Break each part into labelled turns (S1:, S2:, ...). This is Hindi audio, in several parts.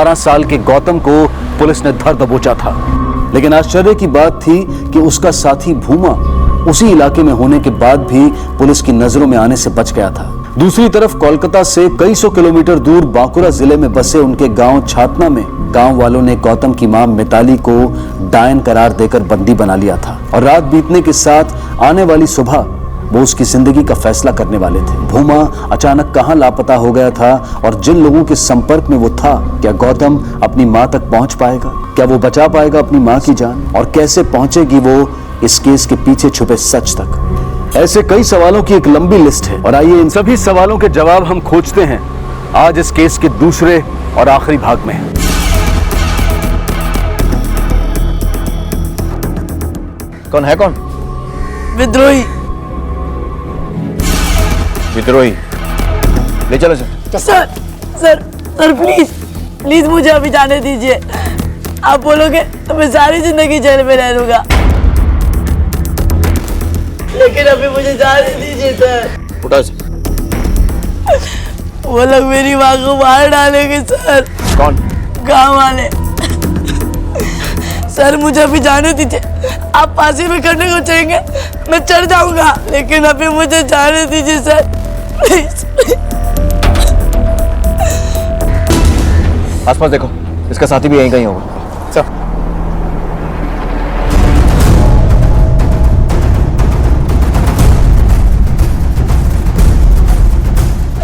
S1: 18 साल के गौतम को पुलिस ने धर दबोचा था। लेकिन आश्चर्य की बात थी कि उसका साथी भूमा उसी इलाके में होने के बाद भी पुलिस की नजरों में आने से बच गया था। दूसरी तरफ कोलकाता से कई सौ किलोमीटर दूर बांकुरा जिले में बसे उनके गांव छातना में गांव वालों ने गौतम की मां मिताली को डायन करार देकर बंदी बना लिया था और रात बीतने के साथ आने वाली सुबह वो उसकी जिंदगी का फैसला करने वाले थे। भूमा अचानक कहां लापता हो गया था और जिन लोगों के संपर्क में वो था, क्या गौतम अपनी मां तक पहुंच पाएगा? क्या वो बचा पाएगा अपनी मां की जान? और कैसे पहुंचेगी वो इस केस के पीछे छुपे सच तक? ऐसे कई सवालों की एक लंबी लिस्ट है और आइए इन सभी सवालों के जवाब हम खोजते हैं आज इस केस के दूसरे और आखिरी भाग में।
S2: कौन है? कौन?
S3: विद्रोही।
S2: विद्रोही? ले चलो sir.
S3: Sir sir sir please please मुझे अभी जाने दीजिए। आप बोलोगे तो मैं सारी जिंदगी जेल में रह लूंगा, लेकिन अभी मुझे जाने दीजिए सर।
S2: उठा सर।
S3: वो लोग मेरी माँ को मार डालेंगे सर।
S2: कौन?
S3: गांव वाले। सर मुझे अभी जाने दीजिए। आप फांसी में करने को चाहेंगे मैं चढ़ जाऊंगा, लेकिन अभी मुझे जाने दीजिए सर प्लीज।
S2: आसपास देखो, इसका साथी भी यहीं कहीं होगा। Sir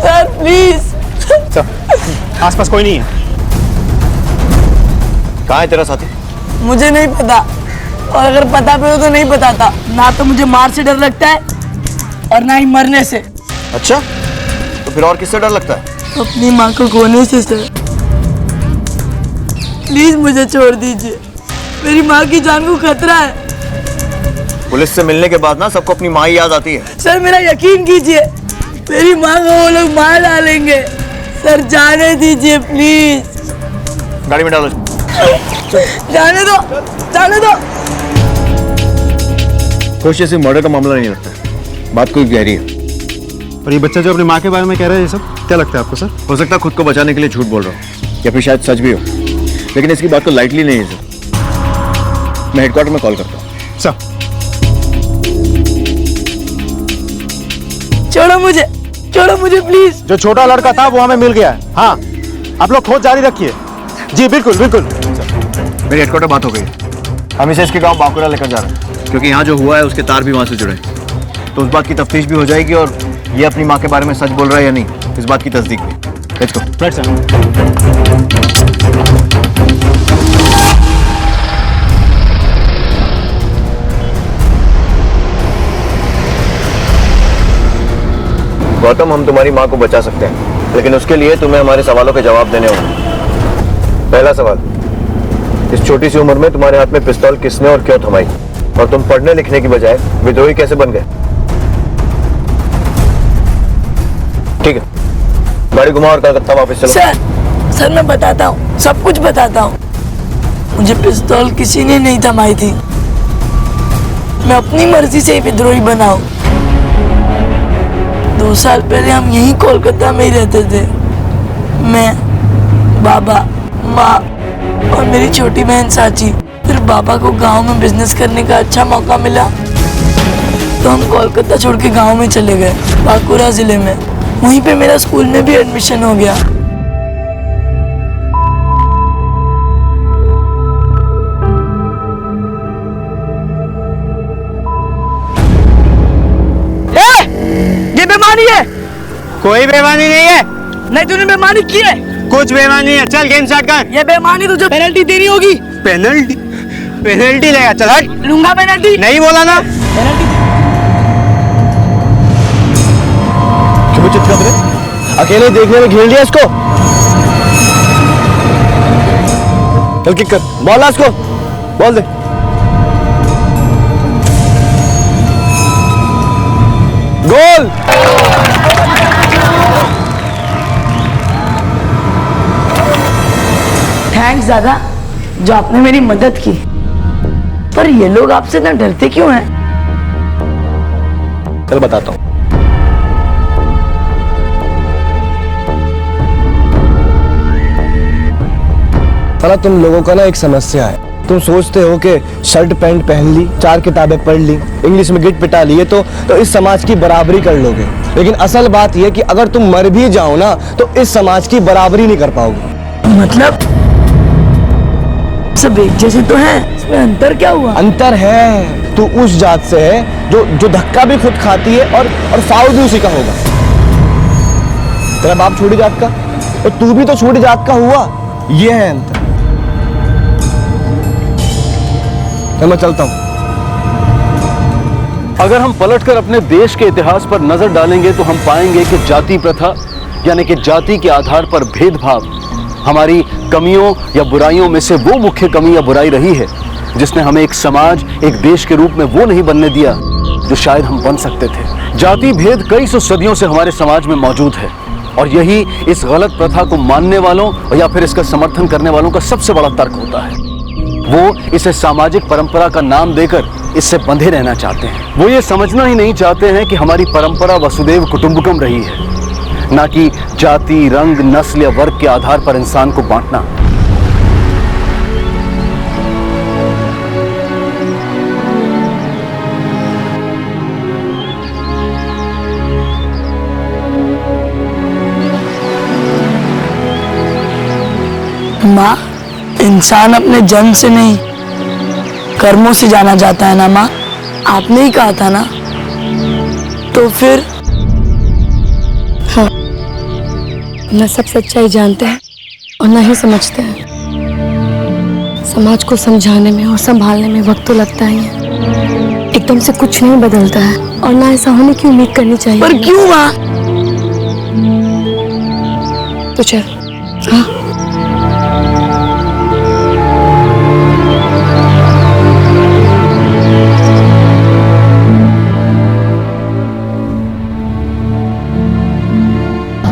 S3: sir please.
S2: सर आसपास कोई नहीं है। कहाँ है तेरा साथी?
S3: मुझे नहीं पता, और अगर पता पे हो तो नहीं बताता। ना तो मुझे मार से डर लगता है और ना ही मरने से।
S2: अच्छा, तो फिर और किससे डर लगता है?
S3: अपनी माँ को खोने से सर। प्लीज मुझे छोड़ दीजिए, मेरी माँ की जान को खतरा है।
S2: पुलिस से मिलने के बाद ना सबको अपनी माँ ही याद आती है।
S3: सर मेरा यकीन कीजिए, मेरी माँ को वो लोग मार डालेंगे। सर जाने दीजिए प्लीज।
S2: गाड़ी में डालो।
S3: जाने दो, जाने दो।
S2: खुश जैसे मर्डर का मामला नहीं लगता है, बात कोई गहरी है।
S4: और ये बच्चा जो अपनी माँ के बारे में कह रहा है, ये सब क्या लगता है आपको सर?
S2: हो सकता है खुद को बचाने के लिए झूठ बोल रहा हूँ, या फिर शायद सच भी हो, लेकिन इसकी बात को लाइटली नहीं है सर। मैं हेडक्वार्टर में कॉल करता हूँ।
S4: सर
S3: छोड़ो मुझे प्लीज।
S4: जो छोटा लड़का था वो हमें मिल गया है। हाँ, आप लोग खोज जारी रखिए। जी बिल्कुल बिल्कुल।
S2: मेरी हेडक्वार्टर बात हो गई है, हम इसे इसके गांव बांकुरा लेकर जा रहे हैं, क्योंकि यहाँ जो हुआ है उसके तार भी वहाँ से जुड़े हैं। तो उस बात की तफ्तीश भी हो जाएगी और ये अपनी माँ के बारे में सच बोल रहा है या नहीं, इस बात की तस्दीक भी। Let's go.
S4: Right sir.
S2: Gautam, हम तुम्हारी माँ को बचा सकते हैं, लेकिन उसके लिए तुम्हें हमारे सवालों के जवाब देने होंगे। पहला सवाल, इस छोटी सी उम्र में तुम्हारे हाथ में पिस्तौल किसने और क्यों थमाई, और तुम पढ़ने लिखने की बजाय विद्रोही कैसे बन गए? ठीक है, गाड़ी घुमाओ और कलकत्ता वापस चलो।
S3: सर मैं बताता हूँ, सब कुछ बताता हूँ। मुझे पिस्तौल किसी ने नहीं थमाई थी, मैं अपनी मर्जी से ही विद्रोही बना हूँ। 2 साल पहले हम यहीं कोलकाता में ही रहते थे। मैं, बाबा, माँ और मेरी छोटी बहन साची। फिर बाबा को गांव में बिजनेस करने का अच्छा मौका मिला तो हम कोलकाता छोड़ के गांव में चले गए, बांकुरा जिले में। वहीं पे मेरा स्कूल में भी एडमिशन हो गया। ये बेईमानी है।
S4: कोई बेईमानी नहीं है।
S3: नहीं, तूने बेईमानी की है।
S4: कुछ बेईमानी नहीं है। चल गेम स्टार्ट कर।
S3: ये बेईमानी तुझे पेनल्टी देनी होगी।
S4: पेनल्टी? पेनल्टी लेगा? चल हट।
S3: लूंगा पेनल्टी।
S4: नहीं बोला ना।
S3: पेनल्टी।
S2: क्यों चित्रा मेरे? अकेले देखने में घेर लिया इसको। चल किक कर, बॉल इसको, बॉल दे। गोल।
S3: थैंक्स दादा, जो आपने मेरी मदद की। पर ये लोग आपसे इतना डरते क्यों हैं?
S2: चल बताता हूँ।
S5: साला तुम लोगों का ना एक समस्या है। तुम सोचते हो कि शर्ट पैंट पहन ली, 4 किताबें पढ़ ली, इंग्लिश में गिट पिटा लिए तो इस समाज की बराबरी कर लोगे। लेकिन असल बात यह कि अगर तुम मर भी जाओ ना तो इस समाज की बराबरी नहीं कर पाओगे।
S3: मतलब सब एक जैसे तो हैं, इसमें अंतर क्या हुआ?
S5: अंतर है, तू उस जात से है जो धक्का भी खुद खाती है और फाउल भी उसी का होगा। तेरा बाप छोटी जात का और तू भी तो छोटी जात का हुआ, ये है अंतर। तो मैं चलता हूं।
S1: अगर हम पलटकर अपने देश के इतिहास पर नजर डालेंगे तो हम पाएंगे कि जाति प्रथा यानी कि जाति के आधार पर भेदभाव हमारी कमियों या बुराइयों में से वो मुख्य कमी या बुराई रही है जिसने हमें एक समाज, एक देश के रूप में वो नहीं बनने दिया जो शायद हम बन सकते थे। जाति भेद कई सौ सदियों से हमारे समाज में मौजूद है और यही इस गलत प्रथा को मानने वालों या फिर इसका समर्थन करने वालों का सबसे बड़ा तर्क होता है। वो इसे सामाजिक परंपरा का नाम देकर इससे बंधे रहना चाहते हैं। वो ये समझना ही नहीं चाहते हैं कि हमारी परंपरा वसुदेव कुटुंबकम रही है, ना कि जाति, रंग, नस्ल या वर्ग के आधार पर इंसान को बांटना।
S3: माँ, इंसान अपने जन्म से नहीं कर्मों से जाना जाता है ना माँ? आपने ही कहा था ना। तो फिर
S6: हाँ, न सब सच्चाई जानते हैं और न ही समझते हैं। समाज को समझाने में और संभालने में वक्त तो लगता ही है। एकदम से कुछ नहीं बदलता है और ना ऐसा होने की उम्मीद करनी चाहिए।
S3: पर क्यों माँ?
S6: तो चल। हाँ,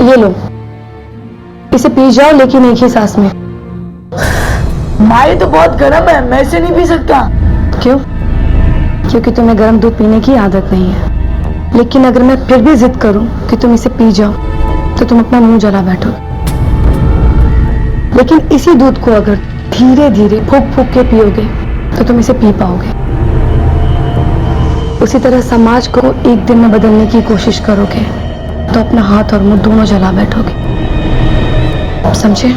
S6: ये लो, इसे पी जाओ लेकिन एक ही सांस में।
S3: माँ ये तो बहुत गर्म है, मैं इसे नहीं पी सकता।
S6: क्यों? क्योंकि तुम्हें गर्म दूध पीने की आदत नहीं है। लेकिन अगर मैं फिर भी जिद करूं कि तुम इसे पी जाओ तो तुम अपना मुंह जला बैठोगे। लेकिन इसी दूध को अगर धीरे धीरे फूंक फूंक के पियोगे तो तुम इसे पी पाओगे। उसी तरह समाज को एक दिन में बदलने की कोशिश करोगे तो अपना हाथ और मुंह दोनों जला बैठोगे। समझे?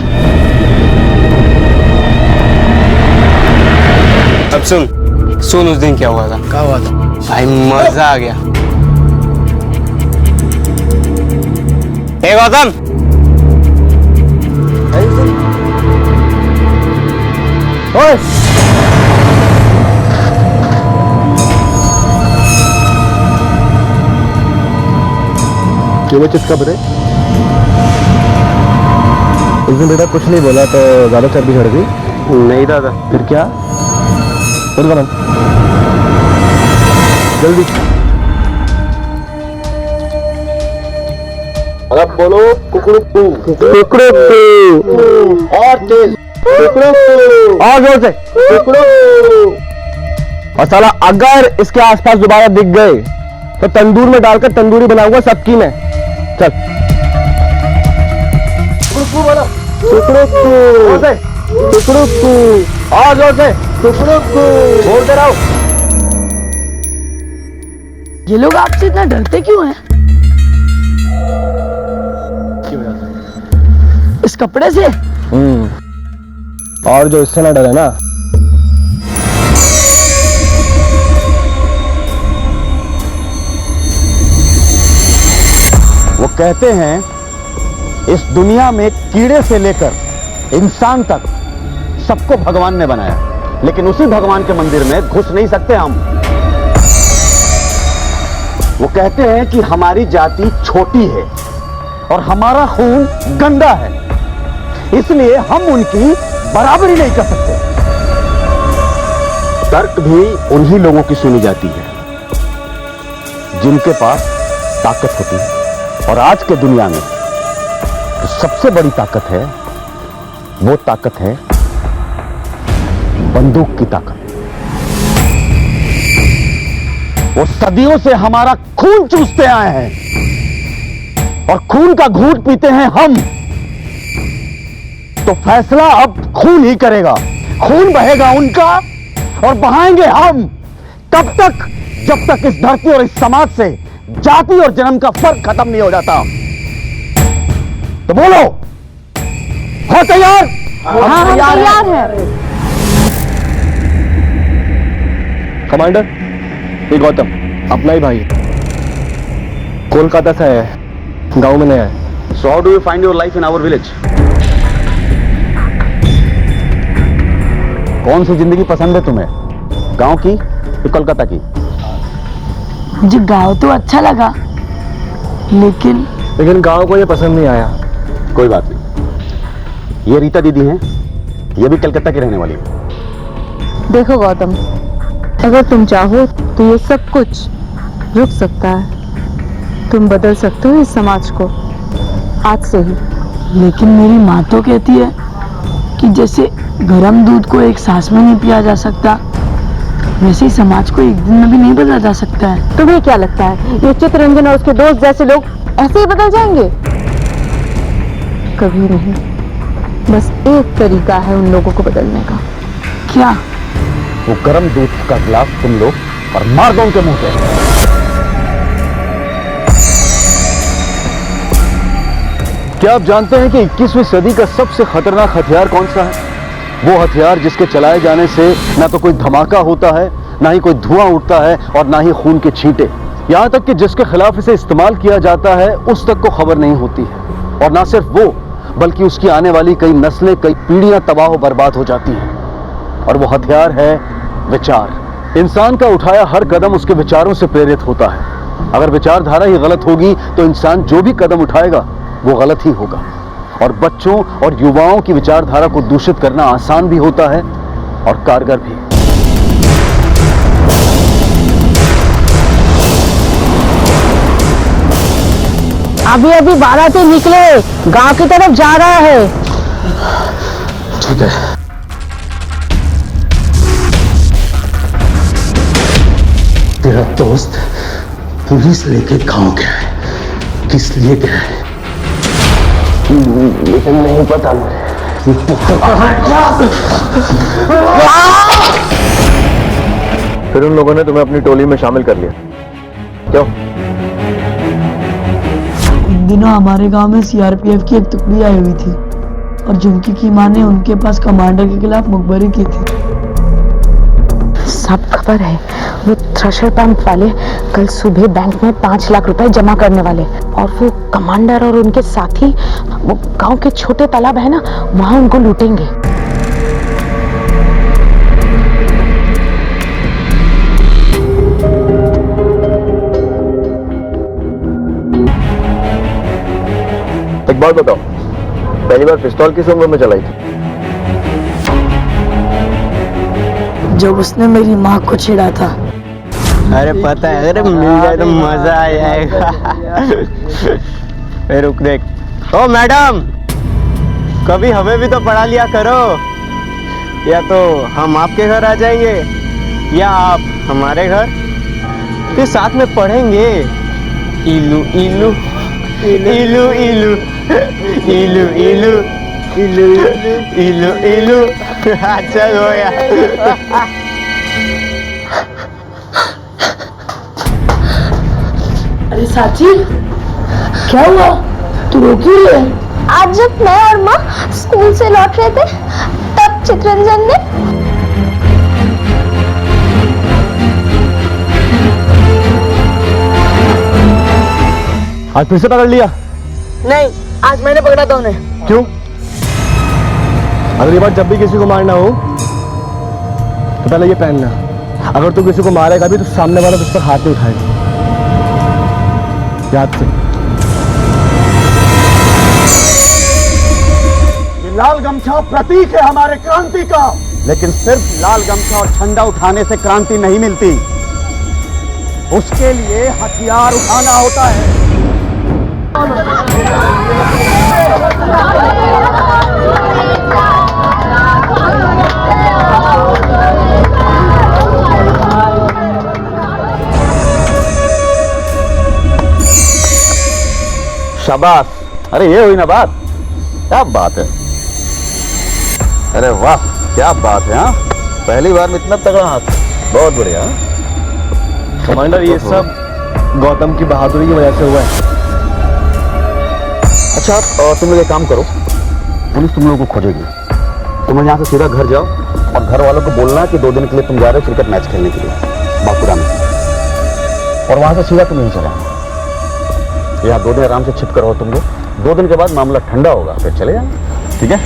S5: अब सुन उस दिन क्या हुआ था। क्या हुआ था भाई? मजा आ गया। ए गौतम, ओए
S4: क्यों चिपका बरे?
S5: उस दिन बेटा कुछ नहीं बोला तो ज्यादा चर्बी चढ़ गई।
S4: नहीं दादा।
S5: फिर क्या? जल्दी
S2: अब बोलो कुकड़ू और तेज
S5: और जोर से। और साला अगर इसके आसपास दोबारा दिख गए तो तंदूर में डालकर तंदूरी बनाऊंगा सबकी मैं। चल और जोर से बोलते रहो।
S3: ये लोग आपसे इतना डरते क्यों हैं? इस कपड़े से?
S5: और जो इससे ना डरे ना,
S4: वो कहते हैं इस दुनिया में कीड़े से लेकर इंसान तक सबको भगवान ने बनाया, लेकिन उसी भगवान के मंदिर में घुस नहीं सकते हम। वो कहते हैं कि हमारी जाति छोटी है और हमारा खून गंदा है, इसलिए हम उनकी बराबरी नहीं कर सकते। तर्क भी उन्हीं लोगों की सुनी जाती है जिनके पास ताकत होती है, और आज के दुनिया में जो सबसे बड़ी ताकत है वो ताकत है बंदूक की ताकत। वो सदियों से हमारा खून चूसते आए हैं और खून का घूंट पीते हैं हम। तो फैसला अब खून ही करेगा। खून बहेगा उनका और बहाएंगे हम। कब तक? जब तक इस धरती और इस समाज से जाति और जन्म का फर्क खत्म नहीं हो जाता। तो बोलो, हो तैयार?
S6: हाँ, हम तैयार हैं।
S5: कमांडर, ये गौतम अपना ही भाई है, कोलकाता से आया है, गांव में नया है।
S4: So how do you find your life in our village? कौन सी जिंदगी पसंद है तुम्हें, गांव की या कोलकाता की?
S3: मुझे गाँव तो अच्छा लगा,
S5: लेकिन गांव को ये पसंद नहीं आया।
S4: कोई बात नहीं, ये रीता दीदी हैं, ये भी कलकत्ता की रहने वाली है।
S7: देखो गौतम, अगर तुम चाहो तो ये सब कुछ रुक सकता है। तुम बदल सकते हो इस समाज को आज से ही।
S3: लेकिन मेरी माँ तो कहती है कि जैसे गर्म दूध को एक सांस में नहीं पिया जा सकता, वैसे ही समाज को एक दिन में भी नहीं बदला जा सकता है।
S7: तुम्हें क्या लगता है ये चित्तरंजन और उसके दोस्त जैसे लोग ऐसे ही बदल जाएंगे? कभी नहीं। बस एक तरीका है उन लोगों को बदलने का।
S3: क्या?
S4: वो गर्म दूध का गिलास तुम लो और मार दो उनके मुंह पे।
S1: क्या आप जानते हैं कि 21वीं सदी का सबसे खतरनाक हथियार कौन सा है? वो हथियार जिसके चलाए जाने से ना तो कोई धमाका होता है, ना ही कोई धुआं उठता है और ना ही खून के छींटे। यहां तक कि जिसके खिलाफ इसे इस्तेमाल किया जाता है उस तक को खबर नहीं होती है। और ना सिर्फ वो, बल्कि उसकी आने वाली कई नस्लें, कई पीढ़ियां तबाह और बर्बाद हो जाती हैं। और वो हथियार है विचार। इंसान का उठाया हर कदम उसके विचारों से प्रेरित होता है। अगर विचारधारा ही गलत होगी तो इंसान जो भी कदम उठाएगा वो गलत ही होगा। और बच्चों और युवाओं की विचारधारा को दूषित करना आसान भी होता है और कारगर भी।
S7: अभी अभी बारात से निकले, गांव की तरफ जा रहा है।
S1: ठीक है।
S4: तेरा दोस्त पुलिस लेके गांव गया है, किस लिए गया है?
S5: लेकिन नहीं पता
S2: फिर उन लोगों ने तुम्हें अपनी टोली में शामिल कर लिया, क्यों?
S3: इन दिनों हमारे गांव में सीआरपीएफ की एक टुकड़ी आई हुई थी और झुमकी की मां ने उनके पास कमांडर के खिलाफ मुखबरी की थी।
S7: सब खबर है। वो थ्रेशर पंप वाले कल सुबह बैंक में 5 लाख रुपए जमा करने वाले, और वो कमांडर और उनके साथी वो गांव के छोटे तालाब है ना, वहां उनको लूटेंगे।
S2: एक बात बताओ, पहली बार पिस्तौल किस उम्र में चलाई थी?
S3: जब उसने मेरी माँ को छेड़ा था।
S5: अरे पता है, अरे मिल जाए तो मजा आ जाएगा। रुक देख। ओ मैडम, कभी हमें भी तो पढ़ा लिया करो। या तो हम आपके घर आ जाएंगे या आप हमारे घर, फिर साथ में पढ़ेंगे। इलू इलू इलू इलू इलू इलू इलू इलू इलू। चल हो गया।
S3: अरे साची, क्या हुआ? तू रो क्यों रही है?
S8: आज जब मैं और माँ स्कूल से लौट रहे थे तब चित्रंजन ने
S5: आज फिर से पकड़ लिया?
S3: नहीं, आज मैंने पकड़ा था उन्हें।
S5: क्यों? अगली बार जब भी किसी को मारना हो तो पहले ये पहनना, अगर तू किसी को मारेगा भी तो सामने वाला तुझ पर हाथ नहीं उठाएगा। याद से।
S4: ये लाल गमछा प्रतीक है हमारे क्रांति का, लेकिन सिर्फ लाल गमछा और झंडा उठाने से क्रांति नहीं मिलती, उसके लिए हथियार उठाना होता है। शाबाश। अरे ये हुई ना बात, क्या बात है। अरे वाह, क्या बात है। हाँ, पहली बार में इतना तगड़ा हाथ, बहुत बढ़िया।
S5: कमांडर, ये सब गौतम की बहादुरी की वजह से हुआ है।
S4: अच्छा, तुम लोग एक काम करो, पुलिस तुम लोगों को खोजेगी। तुम यहाँ से सीधा घर जाओ और घर वालों को बोलना कि 2 दिन के लिए तुम जा रहे हो क्रिकेट मैच खेलने के लिए बांकुड़ा में, और वहां से सीधा तुम यहीं चले आना। यहाँ 2 दिन आराम से छिप कर रहो तुम लोग। 2 दिन के बाद मामला ठंडा होगा, फिर चले जाना। ठीक है?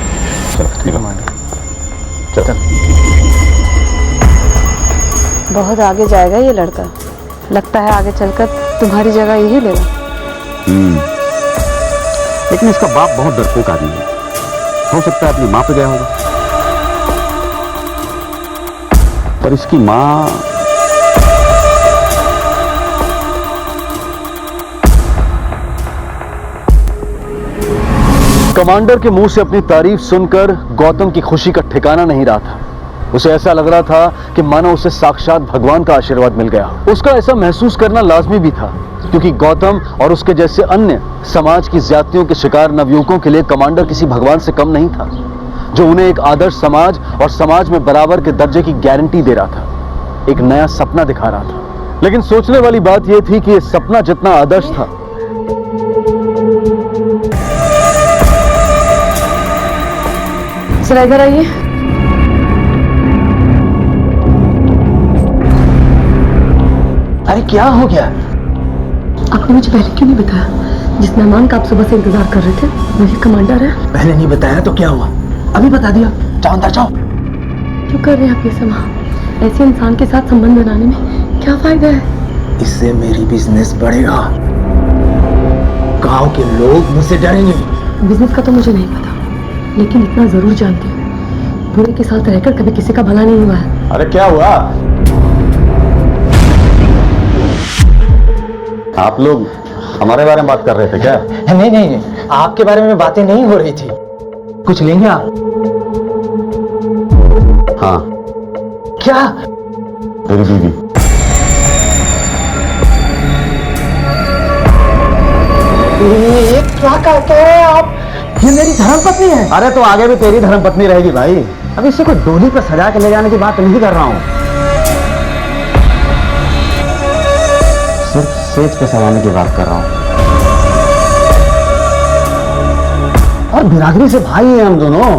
S4: चलो ठीक है, चल।
S7: बहुत आगे जाएगा ये लड़का, लगता है आगे चलकर तुम्हारी जगह यही लेगा।
S4: लेकिन इसका बाप बहुत डरपोक आदमी है, हो सकता है अपनी माँ पे गया होगा। पर इसकी माँ
S1: कमांडर के मुंह से अपनी तारीफ सुनकर गौतम की खुशी का ठिकाना नहीं रहा था। उसे ऐसा लग रहा था कि मानो उसे साक्षात भगवान का आशीर्वाद मिल गया। उसका ऐसा महसूस करना लाजमी भी था, क्योंकि गौतम और उसके जैसे अन्य समाज की ज्यादतियों के शिकार नवयुवकों के लिए कमांडर किसी भगवान से कम नहीं था, जो उन्हें एक आदर्श समाज और समाज में बराबर के दर्जे की गारंटी दे रहा था, एक नया सपना दिखा रहा था। लेकिन सोचने वाली बात यह थी कि यह सपना जितना आदर्श था,
S6: जरा इधर आइए।
S5: अरे क्या हो गया?
S6: आपने मुझे पहले क्यों नहीं बताया? जिस मेहमान का आप सुबह से इंतजार कर रहे थे वही कमांडर है।
S5: पहले नहीं बताया तो क्या हुआ? अभी बता दिया। जाओ अंदर जाओ।
S6: क्यों कर रहे हैं आप ये सब? ऐसे इंसान के साथ संबंध बनाने में क्या फायदा है?
S5: इससे मेरी बिजनेस बढ़ेगा, गांव के लोग मुझसे डरेंगे।
S6: बिजनेस का तो मुझे नहीं पता, लेकिन इतना जरूर जानती हूँ, बुरे के साथ रहकर कभी किसी का भला नहीं हुआ है।
S4: अरे क्या हुआ? आप लोग हमारे बारे में बात कर रहे थे क्या?
S5: नहीं नहीं, आपके बारे में बातें नहीं हो रही थी। कुछ लेंगे आप?
S4: हाँ।
S5: क्या?
S4: मेरी बीवी।
S5: ये क्या कहते हैं आप? ये मेरी धर्मपत्नी है।
S4: अरे तो आगे भी तेरी धर्मपत्नी रहेगी भाई। अब इसे कोई डोली पर सजा के ले जाने की बात नहीं कर रहा हूँ, सिर्फ सेज पे सजाने की बात कर रहा हूँ। और बिरादरी से भाई हैं हम दोनों।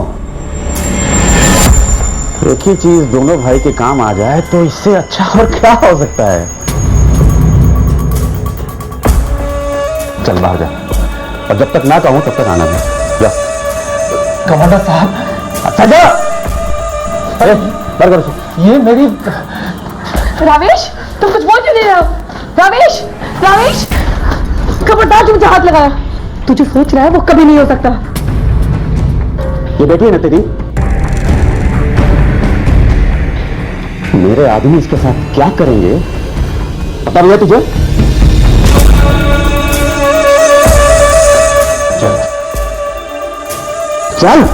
S4: एक ही चीज दोनों भाई के काम आ जाए तो इससे अच्छा और क्या हो सकता है। चल बाहर जा, और जब तक ना कहूं तब तक आना नहीं। जा।
S5: कमांडर साहब।
S4: अच्छा जा। अरे बाहर करो।
S5: ये मेरी।
S6: रावेश, तुम कुछ बोल क्यों नहीं रहे हो? रावेश, रावेश, खबरदार जो मुझे हाथ लगाया। तू जो सोच रहा है वो कभी नहीं हो सकता।
S4: ये बेटी है ना तेरी? मेरे आदमी इसके साथ क्या करेंगे पता नहीं है तुझे? चल चल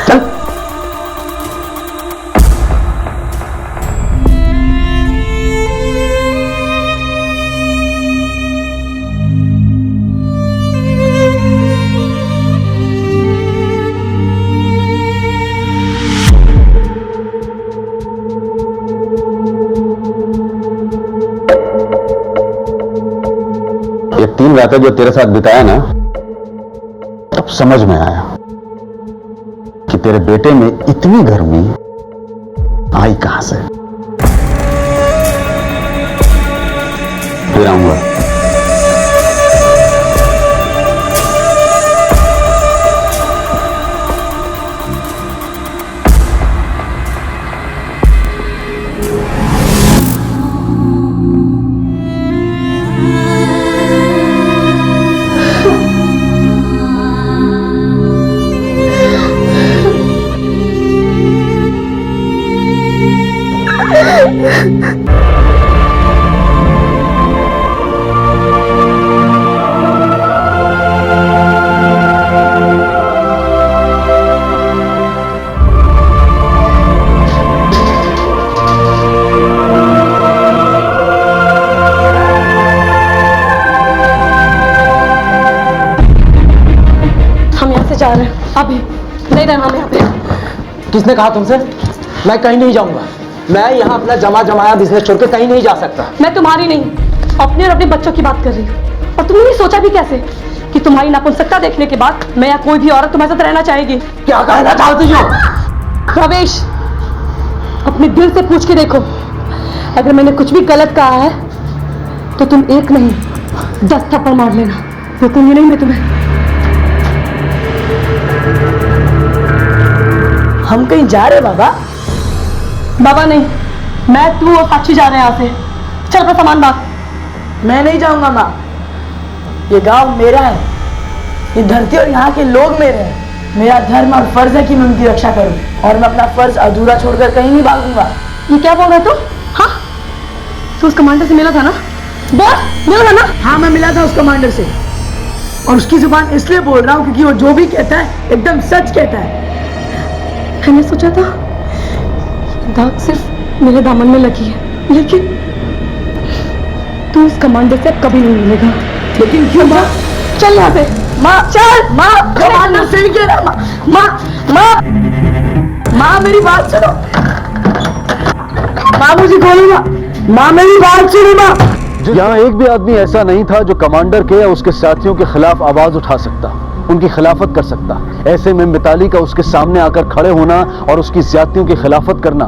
S4: चल। ये 3 रातें जो तेरे साथ बिताया ना, तब समझ में आया कि तेरे बेटे में इतनी गर्मी आई कहां से। फिर आऊंगा।
S6: हम यहाँ से जा रहे हैं। अभी नहीं रहना हम यहाँ पे।
S5: किसने कहा तुमसे? मैं कहीं नहीं जाऊंगा। मैं यहाँ अपना जमाया बिजनेस छोड़ के कहीं नहीं जा सकता।
S6: मैं तुम्हारी नहीं, अपने और अपने बच्चों की बात कर रही हूँ। और तुमने ये सोचा भी कैसे कि तुम्हारी नापुंसकता देखने के बाद मैं या कोई भी औरत तुम्हारे साथ रहना चाहेगी?
S5: क्या कहना चाहती हो?
S6: प्रवेश, अपने दिल से पूछ के देखो, अगर मैंने कुछ भी गलत कहा है तो तुम एक नहीं 10 थप्पड़ मार लेना, रोकूंगी नहीं मैं तुम्हें।
S3: हम कहीं जा रहे बाबा?
S6: बाबा नहीं, मैं, तू और साक्षी जा रहे हैं यहाँ से। चल अपना सामान बांध।
S3: मैं नहीं जाऊंगा माँ, ये गांव मेरा है, ये धरती और यहाँ के लोग मेरे हैं। मेरा धर्म और फर्ज है कि मैं उनकी रक्षा करूं, और मैं अपना फर्ज अधूरा छोड़कर कहीं नहीं भागूंगा।
S6: ये क्या बोल रहा है तू? हाँ, तू उस कमांडर से मिला था ना? बोल, मिला था ना?
S3: हाँ, मैं मिला था उस कमांडर से, और उसकी जुबान इसलिए बोल रहा हूँ क्योंकि वो जो भी कहता है एकदम सच कहता है।
S6: मैंने सोचा था दाग सिर्फ मेरे दामन में लगी है, लेकिन तू उस कमांडर से कभी नहीं मिलेगा।
S3: लेकिन क्यों माँ?
S6: चल यहाँ से।
S3: माँ चल, माँ कमांडर से नहीं कह रहा। माँ मेरी बात सुनो। माँ मुझे खोलो माँ, मेरी बात सुनो माँ।
S1: यहाँ एक भी आदमी ऐसा नहीं था जो कमांडर के या उसके साथियों के खिलाफ आवाज उठा सकता, उनकी खिलाफत कर सकता। ऐसे में मिताली का उसके सामने आकर खड़े होना और उसकी ज्यादतियों की खिलाफत करना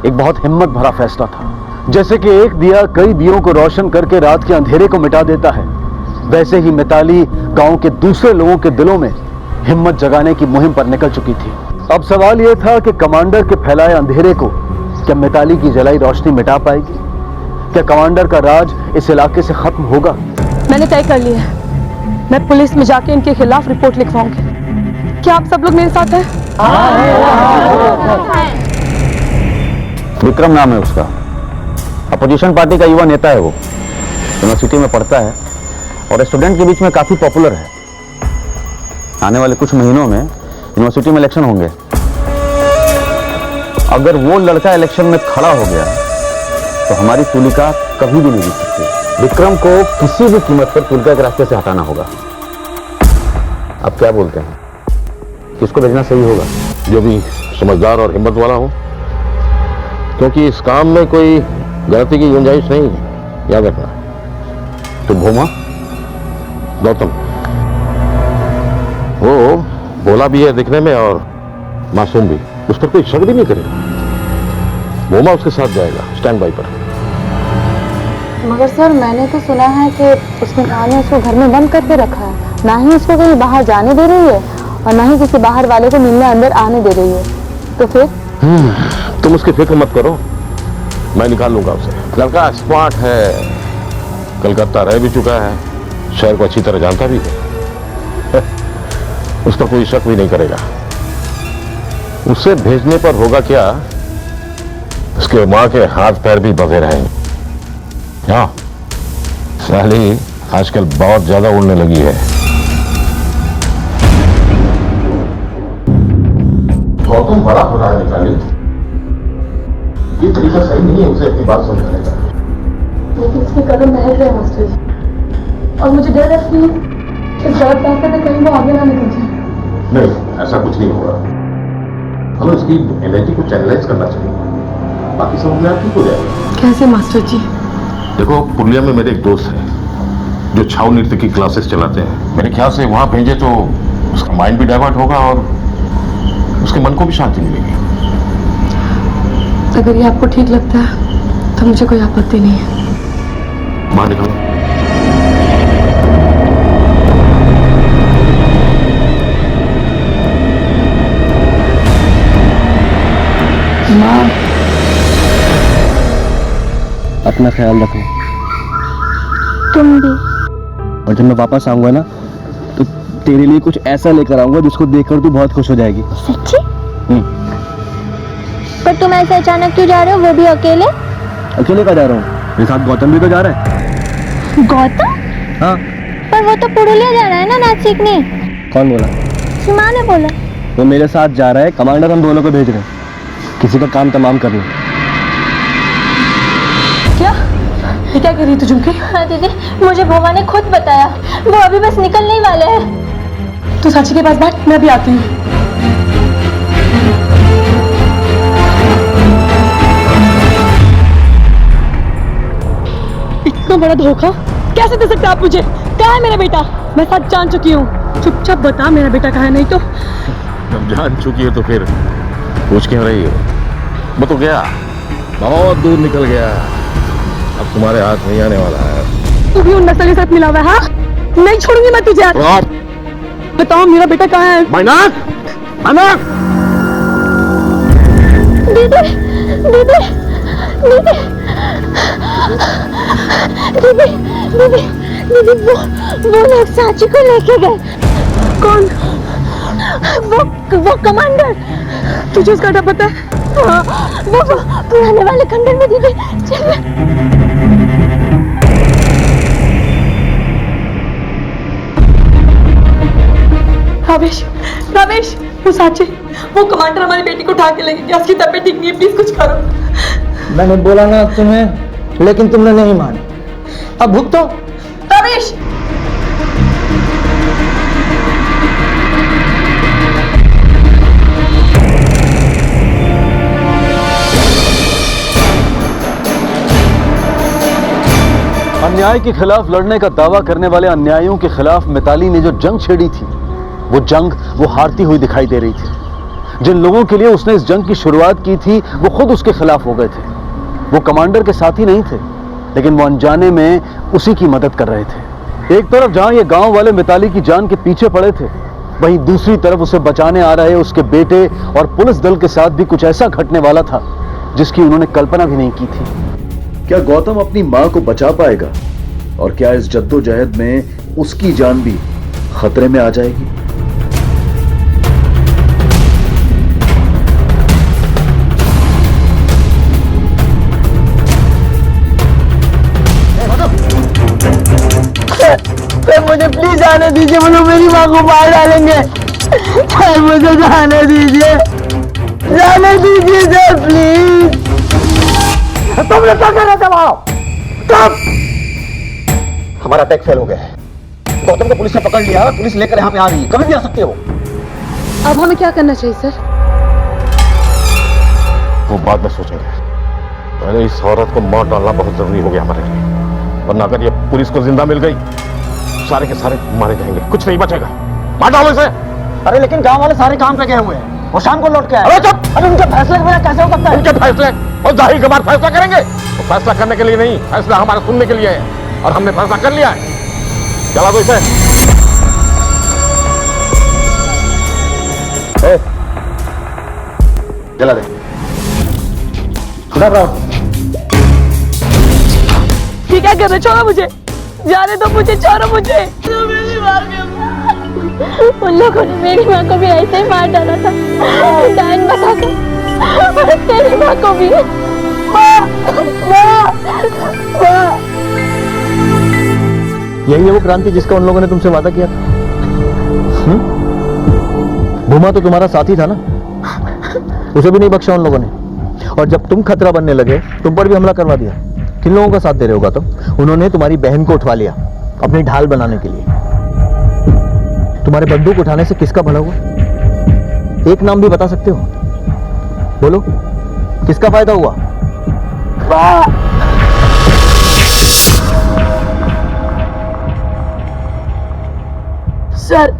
S1: एक बहुत हिम्मत भरा फैसला था। जैसे कि एक दिया कई दियों को रोशन करके रात के अंधेरे को मिटा देता है, वैसे ही मिताली गांव के दूसरे लोगों के दिलों में हिम्मत जगाने की मुहिम पर निकल चुकी थी। अब सवाल यह था कि कमांडर के फैलाए अंधेरे को क्या मिताली की जलाई रोशनी मिटा पाएगी? क्या कमांडर का राज इस इलाके से खत्म होगा?
S6: मैंने तय कर लिया है, मैं पुलिस में जाके इनके खिलाफ रिपोर्ट लिखवाऊंगी। क्या आप सब लोग मेरे साथ हैं?
S4: विक्रम नाम है उसका, अपोजिशन पार्टी का युवा नेता है। वो यूनिवर्सिटी में पढ़ता है और स्टूडेंट के बीच में काफी पॉपुलर है। आने वाले कुछ महीनों में यूनिवर्सिटी में इलेक्शन होंगे। अगर वो लड़का इलेक्शन में खड़ा हो गया तो हमारी तुलिका कभी भी नहीं जीत सकती। विक्रम को किसी भी कीमत पर तुलिका के रास्ते से हटाना होगा। आप क्या बोलते हैं, किसको भेजना सही होगा?
S9: जो भी समझदार और हिम्मत वाला हो, क्योंकि इस काम में कोई गलती की गुंजाइश नहीं है, याद रखना। तो भूमा, गौतम, वो भोला भी है दिखने में और मासूम भी, उस पर कोई शक भी नहीं करेगा। भूमा उसके साथ जाएगा स्टैंड बाई पर।
S7: मगर सर, मैंने तो सुना है कि उसकी माँ ने उसको घर में बंद करके रखा है, ना ही उसको कहीं बाहर जाने दे रही है और ना ही किसी बाहर वाले को मिलने अंदर आने दे रही है। तो फिर
S9: तुम उसकी फिक्र मत करो, मैं निकाल लूंगा उसे। लड़का स्मार्ट है, कलकत्ता रह भी चुका है, शहर को अच्छी तरह जानता भी है। उस पर कोई शक भी नहीं करेगा। उसे भेजने पर होगा क्या, उसके मां के हाथ पैर भी बंधे रहेंगे। हाँ, साली आजकल बहुत ज्यादा उड़ने लगी है। गौतम बड़ा हो रहा है निकाली, ये तरीका सही नहीं है उसे अपनी बात समझाने का।
S6: लेकिन इसके कदम बहल रहे हैं मास्टर जी, और मुझे डर है कि इस गलत रास्ते में कहीं वो आगे ना निकल जाए।
S9: नहीं, ऐसा कुछ नहीं होगा। हमें उसकी एनर्जी को चैनलाइज करना चाहिए, बाकी सब अपने आप ठीक हो जाएगा।
S6: कैसे मास्टर जी?
S9: देखो, पुरलिया में मेरे एक दोस्त है जो छाव नृत्य की क्लासेस चलाते हैं। मेरे ख्याल से वहां भेजे तो उसका माइंड भी डाइवर्ट होगा और उसके मन को भी शांति मिलेगी।
S6: अगर ये आपको ठीक लगता है तो मुझे कोई आपत्ति नहीं है।
S9: बाहर निकलो।
S3: माँ,
S5: अपना ख्याल रखो।
S8: तुम भी।
S5: और जब मैं वापस आऊंगा ना तो तेरे लिए कुछ ऐसा लेकर आऊंगा जिसको देखकर तू बहुत खुश हो जाएगी।
S8: सच्ची? पर तुम ऐसे अचानक क्यों जा रहे हो, वो भी अकेले?
S5: अकेले का जा रहा हूँ, मेरे साथ गौतम भी तो जा रहा है।
S8: गौतम?
S5: हाँ।
S8: पर वो तो पुरुलिया जा रहा है ना नाच सीखने।
S5: कौन बोला?
S8: सीमा ने बोला।
S5: वो मेरे साथ जा रहा है, कमांडर हम दोनों को भेज रहे हैं किसी का काम तमाम करना।
S6: क्या ये क्या कह रही तू झुमके?
S8: हाँ दीदी, मुझे भोमा ने खुद बताया, वो अभी बस निकलने ही वाले हैं।
S6: तू साक्षी के पास बैठ, मैं भी आती हूँ। बड़ा धोखा कैसे दे सकते आप मुझे? कहाँ है मेरा बेटा? मैं सच जान चुकी हूँ। चुपचाप बता मेरा बेटा कहाँ है, नहीं तो।
S9: जब जान चुकी है तो फिर पूछ क्यों रही हो? मैं तो गया, बहुत दूर निकल गया, अब तुम्हारे हाथ नहीं आने वाला है।
S6: तू भी उन नस्ल के साथ मिला हुआ है? हाँ, नहीं छोड़ूंगी मैं तुझे। बताओ मेरा बेटा कहाँ है?
S9: मैनाक! मैनाक!
S8: दीदी दीदी दीदी दीदी दीदी दीदी वो लोग सांची को लेके गए।
S6: कौन?
S8: वो कमांडर।
S6: तुझे उसका डर पता है?
S8: हाँ, वो पुराने वाले खंडर में। दीदी चल।
S6: रमेश, रमेश, वो साची, वो कमांडर हमारी बेटी को उठा के लेके गया। उसकी तबीयत ठीक नहीं है, प्लीज कुछ करो।
S5: मैंने बोला ना तुम्हें, लेकिन तुमने नहीं मानी। अब भुगतो।
S6: रमेश!
S1: अन्याय के खिलाफ लड़ने का दावा करने वाले अन्यायियों के खिलाफ मिताली ने जो जंग छेड़ी थी, वो जंग वो हारती हुई दिखाई दे रही थी। जिन लोगों के लिए उसने इस जंग की शुरुआत की थी, वो खुद उसके खिलाफ हो गए थे। वो कमांडर के साथी नहीं थे, लेकिन वो अनजाने में उसी की मदद कर रहे थे। एक तरफ जहां ये गांव वाले मिताली की जान के पीछे पड़े थे, वहीं दूसरी तरफ उसे बचाने आ रहे उसके बेटे और पुलिस दल के साथ भी कुछ ऐसा घटने वाला था जिसकी उन्होंने कल्पना भी नहीं की थी। क्या गौतम अपनी मां को बचा पाएगा? और क्या इस जद्दोजहद में उसकी जान भी खतरे में आ जाएगी?
S3: मुझे प्लीज जाने दीजिए, वो लोग मेरी माँ को मार डालेंगे। मुझे जाने दीजिए, जाने दीजिए सर प्लीज।
S5: तुमने क्या कर रहे थे वहां? कब? हमारा अटैक फेल हो गया है। गौतम को पुलिस ने पकड़ लिया, पुलिस लेकर यहाँ पे आ रही है, कभी भी आ सकते हो।
S6: अब हमें क्या करना चाहिए सर?
S9: वो बाद में सोचेंगे, पहले इस औरत को मार डालना बहुत जरूरी हो गया हमारे लिए, वरना अगर ये पुलिस को जिंदा मिल गई, सारे के सारे मारे जाएंगे, कुछ नहीं बचेगा। मार डालो इसे।
S5: अरे लेकिन गांव वाले सारे काम पे गए हुए हैं, वो शाम को लौट के आए।
S9: अरे चुप!
S5: अरे उनके फैसले के बिना कैसे हो सकता है?
S9: उनके फैसले और जाहिर के बाद फैसला करेंगे। तो फैसला करने के लिए नहीं, फैसला हमारा सुनने के लिए है, और हमने फैसला कर लिया है। चला दो इसे।
S5: जला दे।
S6: ठीक है, कर रहे, छोड़ो मुझे, जाने दो मुझे, छोड़ो मुझे।
S8: उन लोगों ने मेरी माँ को भी ऐसे ही मार डाला था, डायन बताकर। तेरी माँ को भी।
S5: यही है वो क्रांति जिसका उन लोगों ने तुमसे वादा किया था। भूमा तो तुम्हारा साथी था ना, उसे भी नहीं बख्शा उन लोगों ने। और जब तुम खतरा बनने लगे, तुम पर भी हमला करवा दिया। किन लोगों का साथ दे रहे होगा तुम? उन्होंने तुम्हारी बहन को उठवा लिया अपनी ढाल बनाने के लिए। तुम्हारे बंदूक उठाने से किसका भला हुआ? एक नाम भी बता सकते हो? बोलो, किसका फायदा हुआ?
S3: सर,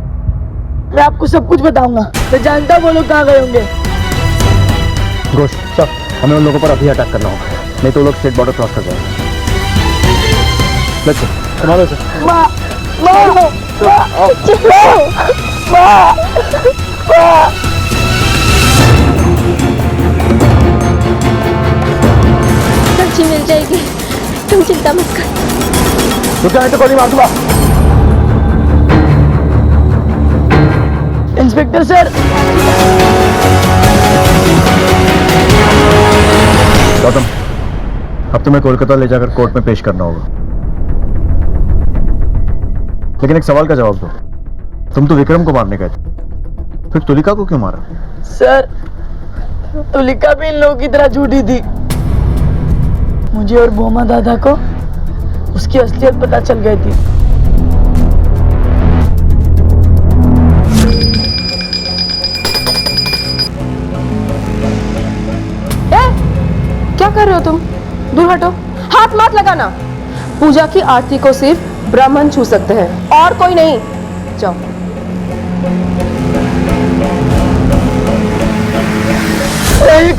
S3: मैं आपको सब कुछ बताऊंगा। मैं जानता हूँ वो लोग कहाँ गए होंगे।
S5: घोष, सर, हमें उन लोगों पर अभी अटैक करना होगा, नहीं तो वो लोग स्टेट बॉर्डर क्रॉस कर जाएंगे। लेट्स गो, संभालो सर।
S8: माँ, माँ, माँ, माँ, माँ। सब्जी मिल जाएगी, तुम चिंता मत कर।
S5: रुक जाए तो गोली मार दूंगा।
S3: Inspector sir.
S5: गौतम, अब तुम्हें कोलकाता ले जाकर कोर्ट में पेश करना होगा, लेकिन एक सवाल का जवाब दो। तुम तो विक्रम को मारने गए थे, फिर तुलिका को क्यों मारा?
S3: सर, तुलिका भी इन लोगों की तरह झूठी थी। मुझे और बोमा दादा को उसकी असलियत पता चल गई थी।
S6: क्या कर रहे हो तुम? दूर हटो, हाथ मत लगाना।
S10: पूजा की आरती को सिर्फ ब्राह्मण छू सकते हैं और कोई नहीं। जाओ।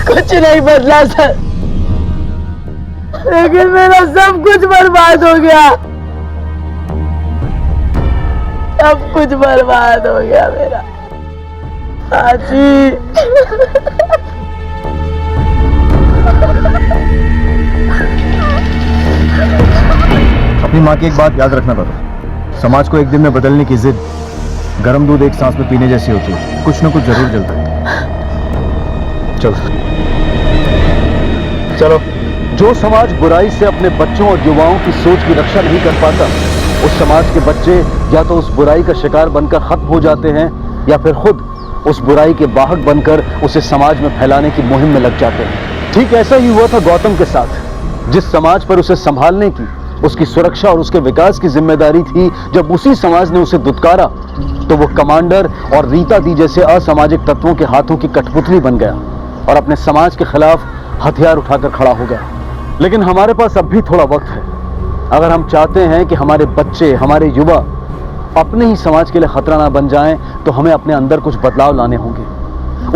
S3: कुछ नहीं बदला सर, लेकिन मेरा सब कुछ बर्बाद हो गया, सब कुछ बर्बाद हो गया मेरा। आजी
S2: अपनी माँ की एक बात याद रखना बाबा, समाज को एक दिन में बदलने की जिद गर्म दूध एक सांस में पीने जैसी होती है, कुछ न कुछ जरूर जलता है।
S1: चलो, जो समाज बुराई से अपने बच्चों और युवाओं की सोच की रक्षा नहीं कर पाता, उस समाज के बच्चे या तो उस बुराई का शिकार बनकर खत्म हो जाते हैं या फिर खुद उस बुराई के वाहक बनकर उसे समाज में फैलाने की मुहिम में लग जाते हैं। ठीक ऐसा ही हुआ था गौतम के साथ। जिस समाज पर उसे संभालने की, उसकी सुरक्षा और उसके विकास की जिम्मेदारी थी, जब उसी समाज ने उसे दुत्कारा तो वो कमांडर और रीता दी जैसे असामाजिक तत्वों के हाथों की कठपुतली बन गया और अपने समाज के खिलाफ हथियार उठाकर खड़ा हो गया। लेकिन हमारे पास अब भी थोड़ा वक्त है। अगर हम चाहते हैं कि हमारे बच्चे, हमारे युवा अपने ही समाज के लिए खतरा ना बन जाएं, तो हमें अपने अंदर कुछ बदलाव लाने होंगे।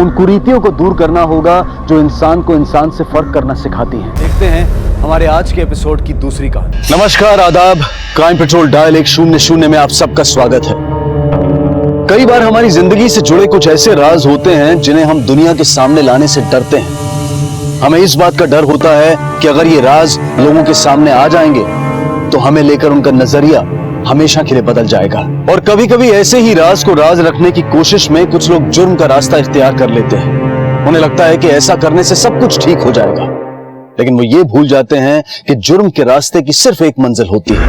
S1: उन कुरीतियों को दूर करना होगा जो इंसान को इंसान से फर्क करना सिखाती हैं। देखते हैं हमारे आज के एपिसोड की दूसरी कहानी। नमस्कार, आदाब। क्राइम पेट्रोल डायल 100 में आप सबका स्वागत है। कई बार हमारी जिंदगी से जुड़े कुछ ऐसे राज होते हैं जिन्हें हम दुनिया के सामने लाने से डरते हैं। हमें इस बात का डर होता है कि अगर ये राज लोगों के सामने आ जाएंगे तो हमें लेकर उनका नजरिया हमेशा के लिए बदल जाएगा। और कभी कभी ऐसे ही राज को राज रखने की कोशिश में कुछ लोग जुर्म का रास्ता इख्तियार कर लेते हैं। उन्हें लगता है कि ऐसा करने से सब कुछ ठीक हो जाएगा, लेकिन वो ये भूल जाते हैं कि जुर्म के रास्ते की सिर्फ एक मंजिल होती है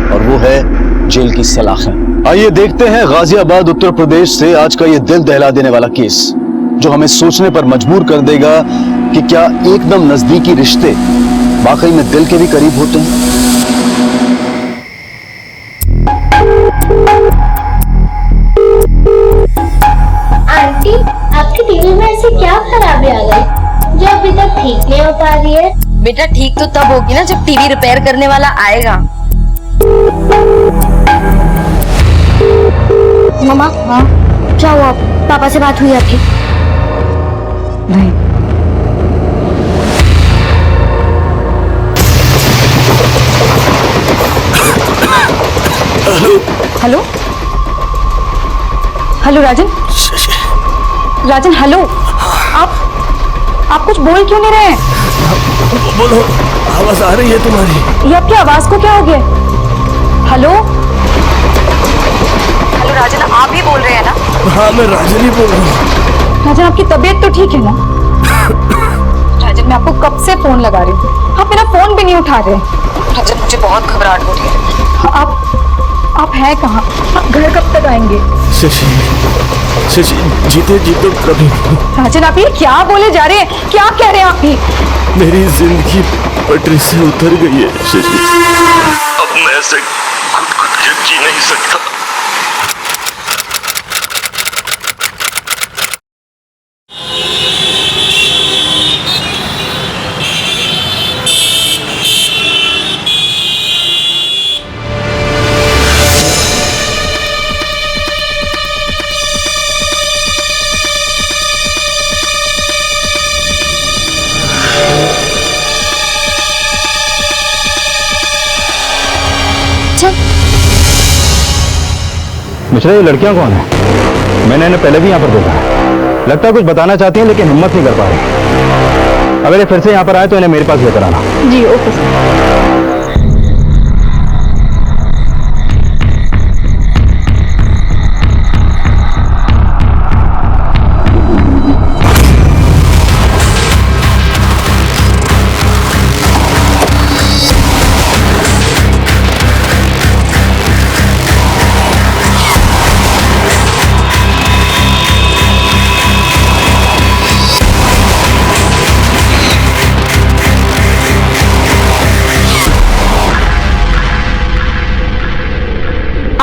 S1: और वो है जेल की सलाखें। आइए देखते हैं गाजियाबाद उत्तर प्रदेश से आज का ये दिल दहला देने वाला केस, जो हमें सोचने पर मजबूर कर देगा कि क्या एकदम नजदीकी रिश्ते वाकई में दिल के भी करीब होते हैं।
S8: आंटी, आपकी टीवी में ऐसी क्या खराबी आ गई जो अभी तक ठीक नहीं हो पा रही है?
S6: बेटा ठीक तो तब होगी ना जब टीवी रिपेयर करने वाला आएगा।
S8: मम्मा, हाँ क्या हुआ? पापा से बात हुई आपकी?
S7: नहीं। हेलो हेलो राजन, राजन हेलो। आप कुछ बोल क्यों नहीं रहे हैं?
S5: बोलो, आवाज आ रही है तुम्हारी।
S7: ये आपकी आवाज को क्या हो गया? हेलो हेलो राजन, आप ही बोल रहे हैं ना?
S5: हाँ, मैं राजन ही बोल रहा हूँ।
S7: राजन, आपकी तबीयत तो ठीक है ना? राजन, मैं आपको कब से फोन लगा रही थी, आप मेरा फोन भी नहीं उठा रहे। राजन, मुझे बहुत घबराहट हो रही है। आप हैं कहाँ? आप घर कब तक आएंगे?
S5: शशि जीते जी तो कभी।
S7: राजन, आप ये क्या बोले जा रहे हैं? क्या कह रहे हैं आप ये?
S5: मेरी जिंदगी पटरी से उतर गई है शशि। अब मैं ऐसे खुद के जी नहीं सकता।
S2: मिश्रा, ये लड़कियां कौन है? मैंने इन्हें पहले भी यहाँ पर देखा है। लगता है कुछ बताना चाहती हैं लेकिन हिम्मत नहीं कर पा रही। अगर ये फिर से यहाँ पर आए तो इन्हें मेरे पास लेकर आना।
S7: जी ओके सर।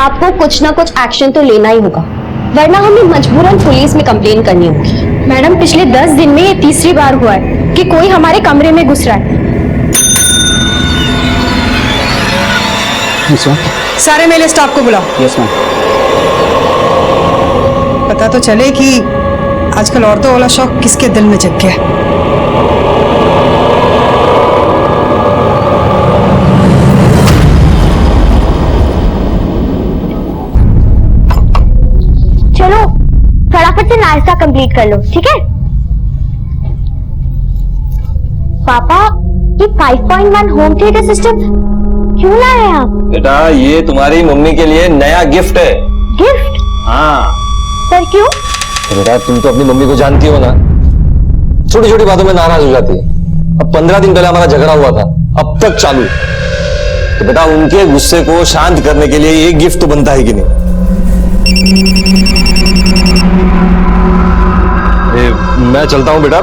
S8: आपको कुछ ना कुछ एक्शन तो लेना ही होगा, वरना हमें मजबूरन पुलिस में कंप्लेन करनी होगी। मैडम, पिछले 10 दिन में ये तीसरी बार हुआ है कि कोई हमारे कमरे में घुस रहा है।
S11: सारे मेले स्टाफ को बुलाओ।
S1: Yes ma'am.
S11: पता तो चले कि आजकल औरतों वाला शौक किसके दिल में जग गया है।
S8: चलो फटाफट से नाश्ता कंप्लीट कर लो, ठीक है? पापा, ये 5.1 होम थिएटर सिस्टम क्यों लाए हैं आप?
S2: बेटा ये तुम्हारी मम्मी के लिए नया गिफ्ट है।
S8: गिफ्ट?
S2: हाँ।
S8: पर क्यों?
S2: बेटा तुम तो अपनी मम्मी को जानती हो ना, छोटी छोटी बातों में नाराज हो जाती है। अब 15 दिन पहले हमारा झगड़ा हुआ था, अब तक चालू। तो बेटा उनके गुस्से को शांत करने के लिए एक गिफ्ट तो बनता है कि नहीं? मैं चलता हूं बेटा,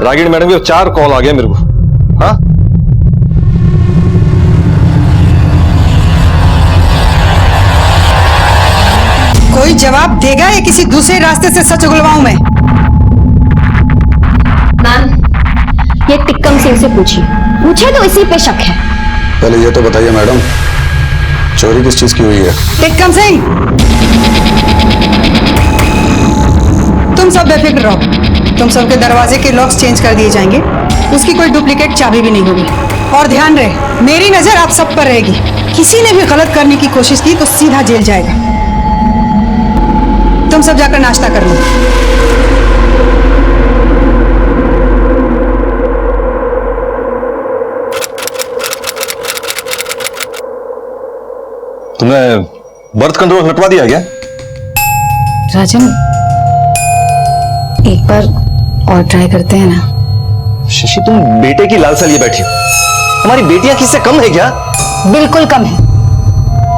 S2: रागिणी मैडम के 4 कॉल आ गए मेरे को। हाँ
S11: कोई जवाब देगा या किसी दूसरे रास्ते से सच उगलवाऊं मैं?
S8: मैम, ये टिक्कम सिंह से पूछिए, मुझे तो इसी पे शक है।
S12: पहले ये तो बताइए मैडम, चोरी किस चीज की हुई है?
S11: टिक्कम सिंह, तुम सब बेफिक्र रहो। तुम सबके दरवाजे के लॉक्स चेंज कर दिए जाएंगे, उसकी कोई डुप्लीकेट चाबी भी नहीं होगी। और ध्यान रहे, मेरी नजर आप सब पर रहेगी। किसी ने भी गलत करने की कोशिश की तो सीधा जेल जाएगा। तुम सब जाकर नाश्ता कर लो।
S2: तुमने बर्थ कंट्रोल हटवा दिया क्या?
S6: राजन, एक बार और ट्राई करते हैं ना।
S2: शशि तुम बेटे की लालसा लिए बैठी हो, हमारी बेटियां किससे कम है क्या?
S6: बिल्कुल कम है,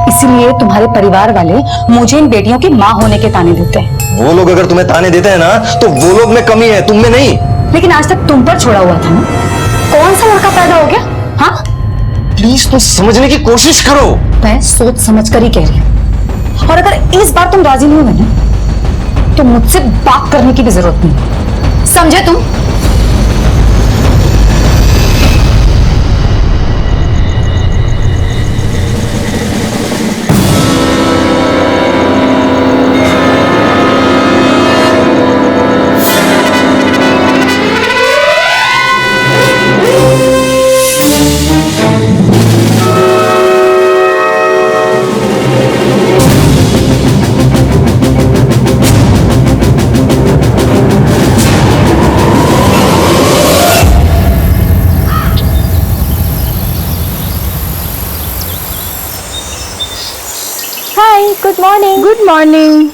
S6: इसीलिए तुम्हारे परिवार वाले मुझे इन बेटियों की माँ होने के ताने देते हैं।
S2: वो लोग अगर तुम्हें ताने देते हैं ना, तो वो लोग में कमी है, तुम में नहीं।
S6: लेकिन आज तक तुम पर छोड़ा हुआ था ना, कौन सा लड़का पैदा हो गया? हाँ,
S2: प्लीज तुम समझने की कोशिश करो।
S6: मैं सोच समझ कर ही कह रही हूँ, और अगर इस बार तुम राजी नहीं होगे ना, तो मुझसे बात करने की भी जरूरत नहीं, समझे तुम?
S8: Good morning.
S6: Good morning.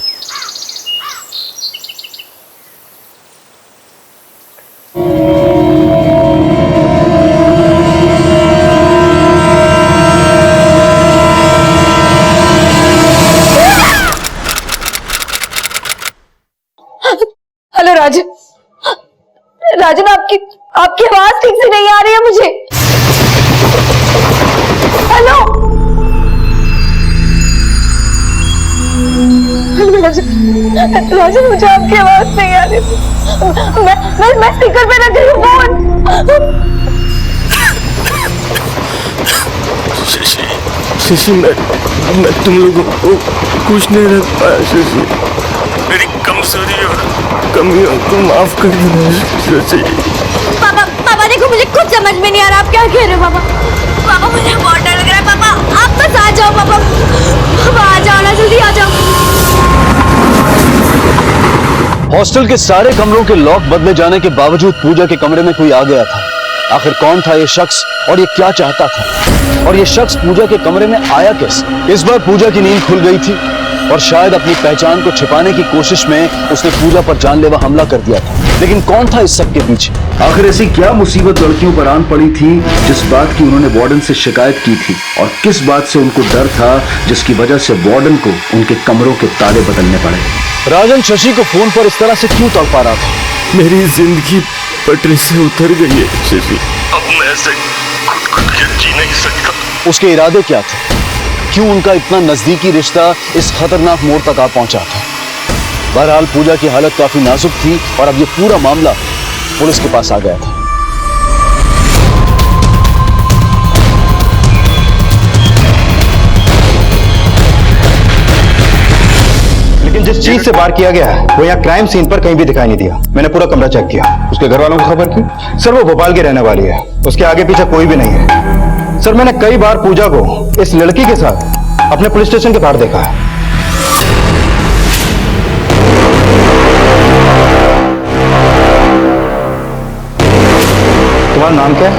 S6: Hello Rajan, Rajan आपकी आवाज ठीक से नहीं आ रही है मुझे। हेलो राजन, मुझे आपकी आवाज नहीं आ रही। मैं स्पीकर पे रख रही हूँ फोन।
S5: शशि, मैं तुम लोगों को कुछ नहीं रख पाया शशि। मेरी कमजोरी और कमियों को माफ कर देना शशि।
S8: पापा देखो, मुझे कुछ समझ में नहीं आ रहा आप क्या कह रहे हो। पापा मुझे बहुत डर लग रहा है। पापा आप बस आ जाओ। पापा आ जाओ ना, जल्दी आ जाओ।
S1: हॉस्टल के सारे कमरों के लॉक बदले जाने के बावजूद पूजा के कमरे में कोई आ गया था। आखिर कौन था ये शख्स और ये क्या चाहता था, और ये शख्स पूजा के कमरे में आया कैसे? इस बार पूजा की नींद खुल गई थी और शायद अपनी पहचान को छिपाने की कोशिश में उसने पूजा पर जानलेवा हमला कर दिया था। लेकिन कौन था इस सब के पीछे? आखिर ऐसी क्या मुसीबत लड़कियों पर आन पड़ी थी जिस बात की उन्होंने वार्डन से शिकायत की थी, और किस बात से उनको डर था जिसकी वजह से वार्डन को उनके कमरों के ताले बदलने पड़े? राजन शशि को फोन पर इस तरह से क्यों तड़पा रहा था?
S5: मेरी जिंदगी पटरी से उतर गई है शशि। अब मैं ऐसे खुद के जी नहीं सकता।
S1: उसके इरादे क्या थे? क्यों उनका इतना नजदीकी रिश्ता इस खतरनाक मोड़ तक आ पहुंचा था? बहरहाल पूजा की हालत काफी नाजुक थी और अब ये पूरा मामला पुलिस के पास आ गया था।
S13: लेकिन जिस चीज से वार किया गया है वो यहाँ क्राइम सीन पर कहीं भी दिखाई नहीं दिया। मैंने पूरा कमरा चेक किया। उसके घर वालों को खबर की? सर वो भोपाल की रहने वाली है, उसके आगे पीछे कोई भी नहीं है। सर मैंने कई बार पूजा को इस लड़की के साथ अपने पुलिस स्टेशन के बाहर देखा है। तुम्हारा नाम क्या है?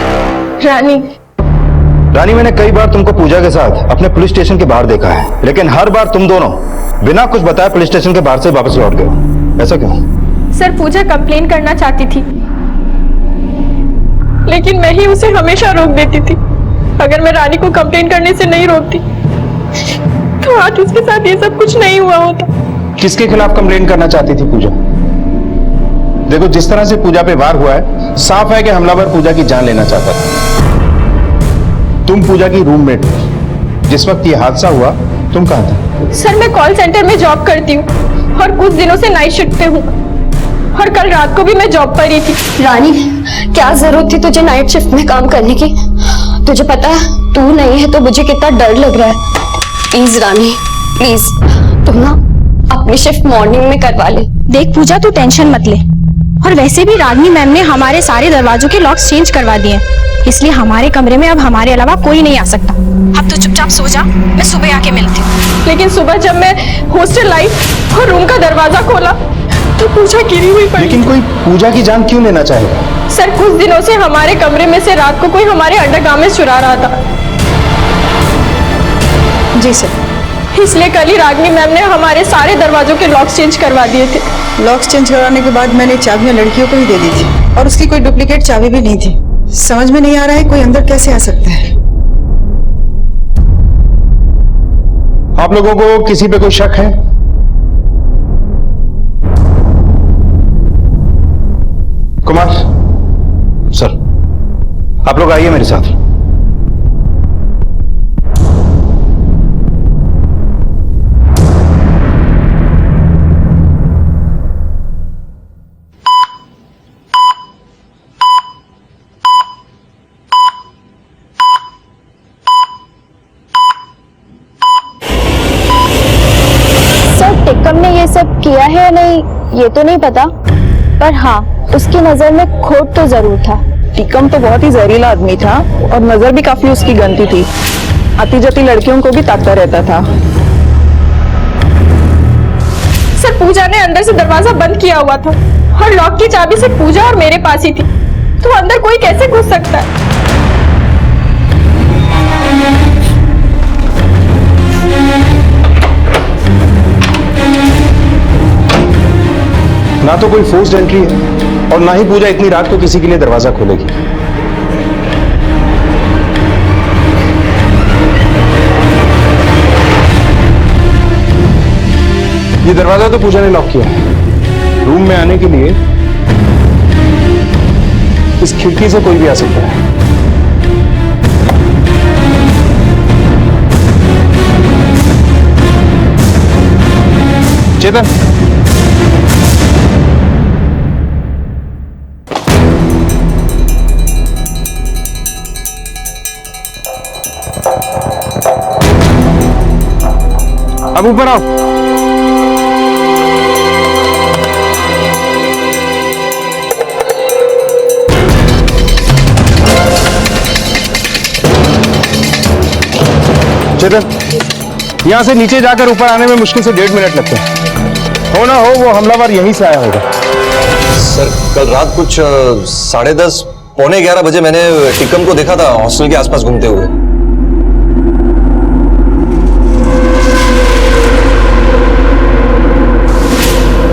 S10: रानी।
S13: रानी, मैंने कई बार तुमको पूजा के साथ अपने पुलिस स्टेशन के बाहर देखा है, लेकिन हर बार तुम दोनों बिना कुछ बताए पुलिस स्टेशन के बाहर से वापस लौट गए हो। ऐसा क्यों?
S10: सर पूजा कंप्लेन करना चाहती थी, लेकिन मैं ही उसे हमेशा रोक देती थी। अगर मैं रानी को कंप्लेन करने से नहीं रोकती तो आज उसके साथ ये सब कुछ नहीं हुआ होता।
S13: किसके खिलाफ कंप्लेन करना चाहती थी पूजा? देखो जिस तरह से पूजा पे वार हुआ है, साफ है कि हमलावर पूजा की जान लेना चाहता था। तुम पूजा की रूममेट हो। जिस वक्त ये हादसा हुआ तुम कहाँ थे?
S10: सर मैं कॉल सेंटर में जॉब करती हूँ और कुछ दिनों से नाइट शिफ्ट पे हूँ, और कल रात को भी मैं जॉब पर ही थी।
S8: रानी, क्या जरूरत थी तुझे नाइट शिफ्ट में काम करने की? तुझे पता है तू नहीं है तो मुझे कितना डर लग रहा है। प्लीज रानी, प्लीज तुम ना अपनी शिफ्ट मॉर्निंग में करवा ले।
S14: देख पूजा, तू टेंशन मत ले, और वैसे भी रागिनी मैम ने हमारे सारे दरवाजों के लॉक्स चेंज करवा दिए, इसलिए हमारे कमरे में अब हमारे अलावा कोई नहीं आ सकता। अब तो चुपचाप सो जा, मैं सुबह आके मिलती हूँ।
S10: लेकिन सुबह जब मैं हॉस्टल आई और रूम का दरवाजा खोला तो पूजा गिरी हुई पड़ी।
S13: लेकिन कोई पूजा की जान क्यों लेना चाहेगा?
S10: सर कुछ दिनों से हमारे कमरे में से रात को कोई हमारे अंडरगारमेंट्स चुरा रहा था।
S11: जी सर।
S10: इसलिए कल ही रागिनी मैम ने हमारे सारे दरवाजों के लॉक्स चेंज करवा दिए थे।
S11: लॉक्स चेंज करवाने के बाद मैंने चाबियां लड़कियों को ही दे दी थी, और उसकी कोई डुप्लीकेट चाबी भी नहीं थी। समझ में नहीं आ रहा है कोई अंदर कैसे आ सकता है।
S13: आप लोगों को किसी पे कोई शक है? कुमार सर, आप लोग आइए मेरे साथ।
S8: टिक्कम ने ये सब किया है या नहीं ये तो नहीं पता, पर हाँ उसकी नजर में खोट तो जरूर था।
S15: टिक्कम तो बहुत ही जहरीला आदमी था और नजर भी काफी उसकी गंदी थी। आती जाती लड़कियों को भी ताकता रहता था।
S10: सर पूजा ने अंदर से दरवाजा बंद किया हुआ था और लॉक की चाबी से पूजा और मेरे पास ही थी, तो अंदर कोई कैसे घुस सकता है?
S13: ना तो कोई फोर्स्ड एंट्री है और ना ही पूजा इतनी रात को किसी के लिए दरवाजा खोलेगी। ये दरवाजा तो पूजा ने लॉक किया है। रूम में आने के लिए इस खिड़की से कोई भी आ सकता है। चेतन, अब ऊपर आओ। चेतन, यहां से नीचे जाकर ऊपर आने में मुश्किल से 1.5 मिनट लगते हैं। हो ना हो वो हमलावर यहीं से आया होगा।
S2: सर कल रात कुछ 10:30 पौने 11 बजे मैंने टिक्कम को देखा था हॉस्टल के आसपास घूमते हुए।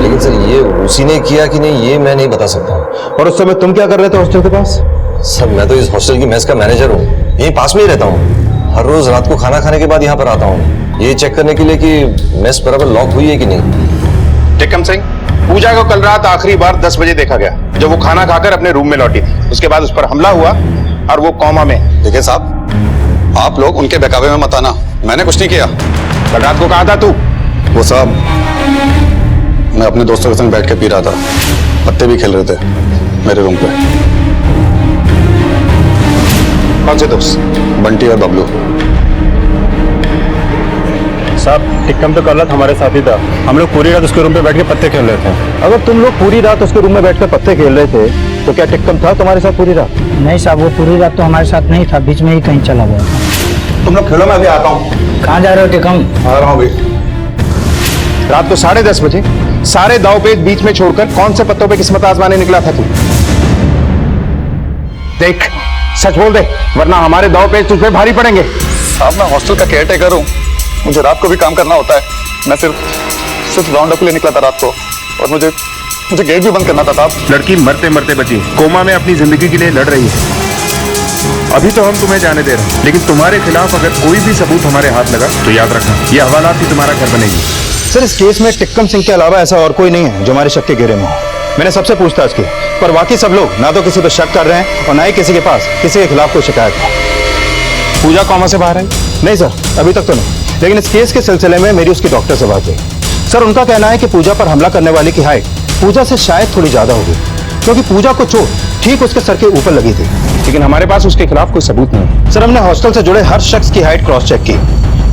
S2: लेकिन सर ये उसी ने किया कि नहीं ये मैं नहीं बता सकता।
S13: और उस समय तुम क्या कर रहे थे हॉस्टल के पास?
S2: सर मैं तो इस हॉस्टल की मेस का मैनेजर हूँ, यहीं पास में ही रहता हूँ। हर रोज रात को खाना खाने के बाद यहाँ पर आता हूँ, ये चेक करने के लिए कि मेस बराबर लॉक हुई है कि नहीं।
S13: टिक्कम सिंह, पूजा को कल रात आखिरी बार 10 बजे देखा गया, जब वो खाना खाकर अपने रूम में लौटी थी। उसके बाद उस पर हमला हुआ और वो कोमा में।
S12: देखिए साहब, आप लोग उनके बहकावे में मत आना, मैंने कुछ नहीं किया।
S13: कल रात को कहा था तू?
S12: वो साहब, मैं अपने दोस्तों के संग बैठ के पी रहा था, पत्ते भी खेल रहे थे मेरे रूम पे।
S13: कौन से दोस्त?
S12: बंटी और बबलू।
S13: साहब टिक्कम तो कल रात हमारे साथ ही था। हम लोग पूरी रात उसके रूम पे बैठ के पत्ते खेल रहे थे।
S2: अगर तुम लोग पूरी रात उसके रूम में बैठकर पत्ते खेल रहे थे तो क्या टिक्कम था तुम्हारे साथ पूरी रात?
S16: नहीं साहब, वो पूरी रात तो हमारे साथ नहीं था, बीच में ही कहीं चला गया था।
S12: तुम लोग खेलो, मैं अभी आता हूँ।
S16: कहाँ जा रहे हो टिकम?
S12: आ रहा हूँ अभी।
S13: रात को 10:30 बजे सारे दाव पेच बीच में छोड़कर कौन से पत्तों पे किस्मत आजमाने निकला था तू? देख, सच बोल दे, वरना हमारे दाव पेच तुझ पे भारी पड़ेंगे।
S12: साहब मैं हॉस्टल का केयर टेकर हूँ, मुझे रात को भी काम करना होता है। मैं सिर्फ राउंड अप के लिए निकला था रात को, और मुझे गेट भी बंद करना था साहब।
S13: लड़की मरते मरते बची, कोमा में अपनी जिंदगी के लिए लड़ रही है। अभी तो हम तुम्हें जाने दे रहे हैं, लेकिन तुम्हारे खिलाफ अगर कोई भी सबूत हमारे हाथ लगा तो याद रखना, ये हवालात ही तुम्हारा घर बनेगी।
S2: सर इस केस में टिक्कम सिंह के अलावा ऐसा और कोई नहीं है जो हमारे शक के घेरे में हो। मैंने सबसे पूछताछ की, पर बाकी सब लोग ना तो किसी पर शक कर रहे हैं और ना ही किसी के पास किसी के खिलाफ कोई शिकायत है।
S13: पूजा कोमा से बाहर है?
S2: नहीं सर, अभी तक तो नहीं, लेकिन इस केस के सिलसिले में मेरी उसकी डॉक्टर से बात हुई। सर उनका कहना है कि पूजा पर हमला करने वाले की हाइट पूजा से शायद थोड़ी ज्यादा होगी, क्योंकि पूजा को चोट ठीक उसके सर के ऊपर लगी थी।
S13: लेकिन हमारे पास उसके खिलाफ कोई सबूत नहीं।
S2: सर हमने हॉस्टल से जुड़े हर शख्स की हाइट क्रॉस चेक की।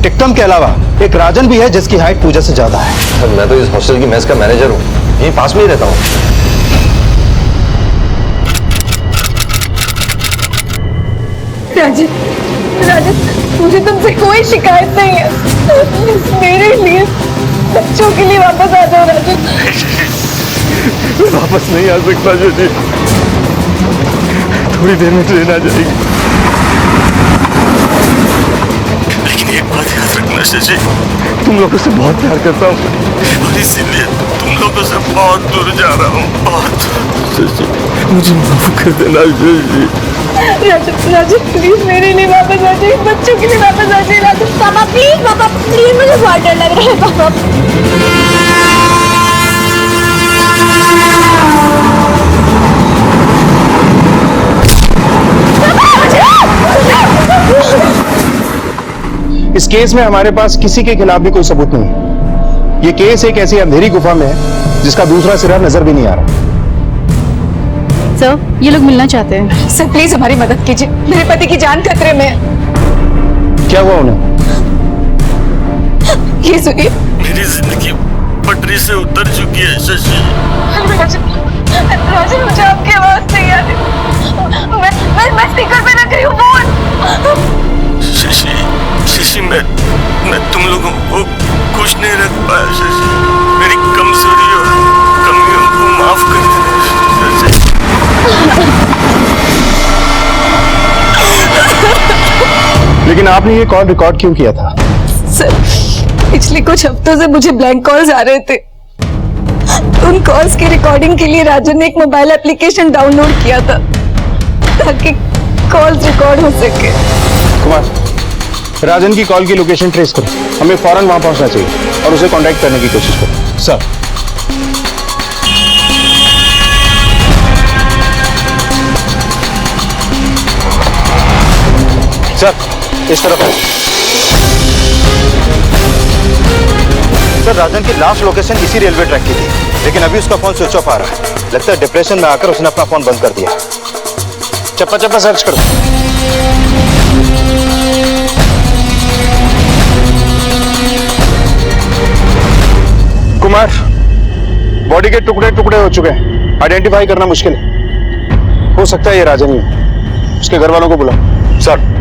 S2: टिक्कम के अलावा एक राजन भी है जिसकी हाइट पूजा से ज्यादा है। सर मैं तो इस हॉस्टल की मेस का मैनेजर हूँ, यहीं पास में ही रहता हूँ।
S10: राजन, राजन, मुझे तुमसे कोई शिकायत नहीं है। मेरे लिए, बच्चों के लिए वापस आ जाओ राजन।
S2: वापस नहीं आ सकता जी, थोड़ी देर में ट्रेन आ जाएगी।
S17: लेकिन एक बात याद रखना शशि,
S2: तुम लोगों से बहुत प्यार करता हूँ
S17: और इसीलिए तुम लोगों से बहुत दूर जा रहा हूँ, बहुत।
S2: शशि मुझे माफ कर देना शशि।
S10: राजन, राजन प्लीज मेरे लिए वापस आ जाइए, बच्चों के लिए वापस आ जाइए राजन।
S8: पापा प्लीज, पापा प्लीज, मुझे बहुत डर लग रहा है पापा।
S13: इस केस में हमारे पास किसी के खिलाफ भी कोई सबूत नहीं है। ये केस एक ऐसी अंधेरी गुफा में है जिसका दूसरा सिरा नजर भी नहीं आ रहा।
S14: सर, ये लोग मिलना चाहते हैं।
S11: सर प्लीज हमारी मदद कीजिए, मेरे पति की जान खतरे में है।
S13: क्या हुआ उन्हें?
S11: ये सुनिए,
S17: मेरी जिंदगी पटरी से उतर चुकी है शशि।
S10: राजन मुझे आपकी आवाज नहीं आ रही, मैं स्पीकर पे रख रही हूँ फोन।
S17: शशि मैं तुम लोगों को खुश नहीं रख पाया शशि, मेरी कमजोरी और कमियों को माफ कर देना शशि।
S13: लेकिन आपने ये कॉल रिकॉर्ड क्यों किया था?
S11: सर पिछले कुछ हफ्तों से मुझे ब्लैंक कॉल्स आ रहे थे। उन कॉल्स की रिकॉर्डिंग के लिए राजन ने एक मोबाइल एप्लीकेशन डाउनलोड किया था ताकि कॉल्स रिकॉर्ड हो सके।
S13: कुमार, राजन की कॉल की लोकेशन ट्रेस करो, हमें फौरन वहां पहुंचना चाहिए और उसे कांटेक्ट करने की कोशिश करो।
S2: सर सर इस तरफ है। सर राजन की लास्ट लोकेशन इसी रेलवे ट्रैक की थी, लेकिन अभी उसका फोन स्विच ऑफ आ रहा है। लगता है डिप्रेशन में आकर उसने अपना फोन बंद कर दिया।
S13: चप्पा चप्पा सर्च करो। कुमार, बॉडी के टुकड़े टुकड़े हो चुके हैं, आइडेंटिफाई करना मुश्किल है। हो सकता है ये राजन ही हो। उसके घर वालों को बुलाओ।
S2: सर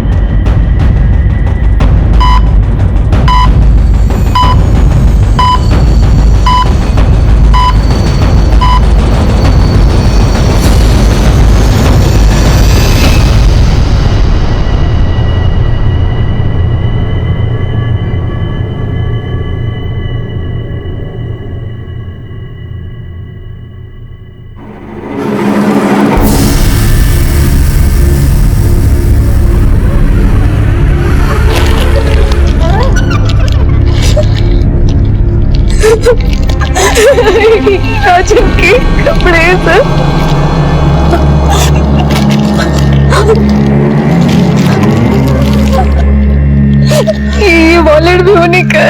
S10: राजन के कपड़े सर, ये वॉलेट भी होने का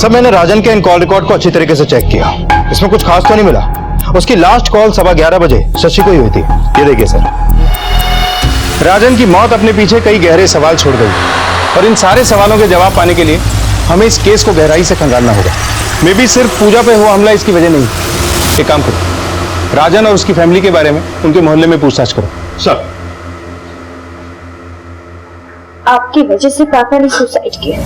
S13: सब मैंने राजन के इन कॉल रिकॉर्ड को अच्छी तरीके से चेक किया, इसमें कुछ खास तो नहीं मिला। उसकी लास्ट कॉल 11:15 बजे शशि को ही हुई थी। ये देखिए सर, राजन की मौत अपने पीछे कई गहरे सवाल छोड़ गई और इन सारे सवालों के जवाब पाने के लिए हमें इस केस को गहराई से खंगालना होगा। मे बी सिर्फ पूजा पे हुआ हमला इसकी वजह नहीं। एक काम करो, राजन और उसकी फैमिली के बारे में उनके मोहल्ले में पूछताछ करो। सर,
S8: आपकी वजह से पापा ने सुसाइड किया।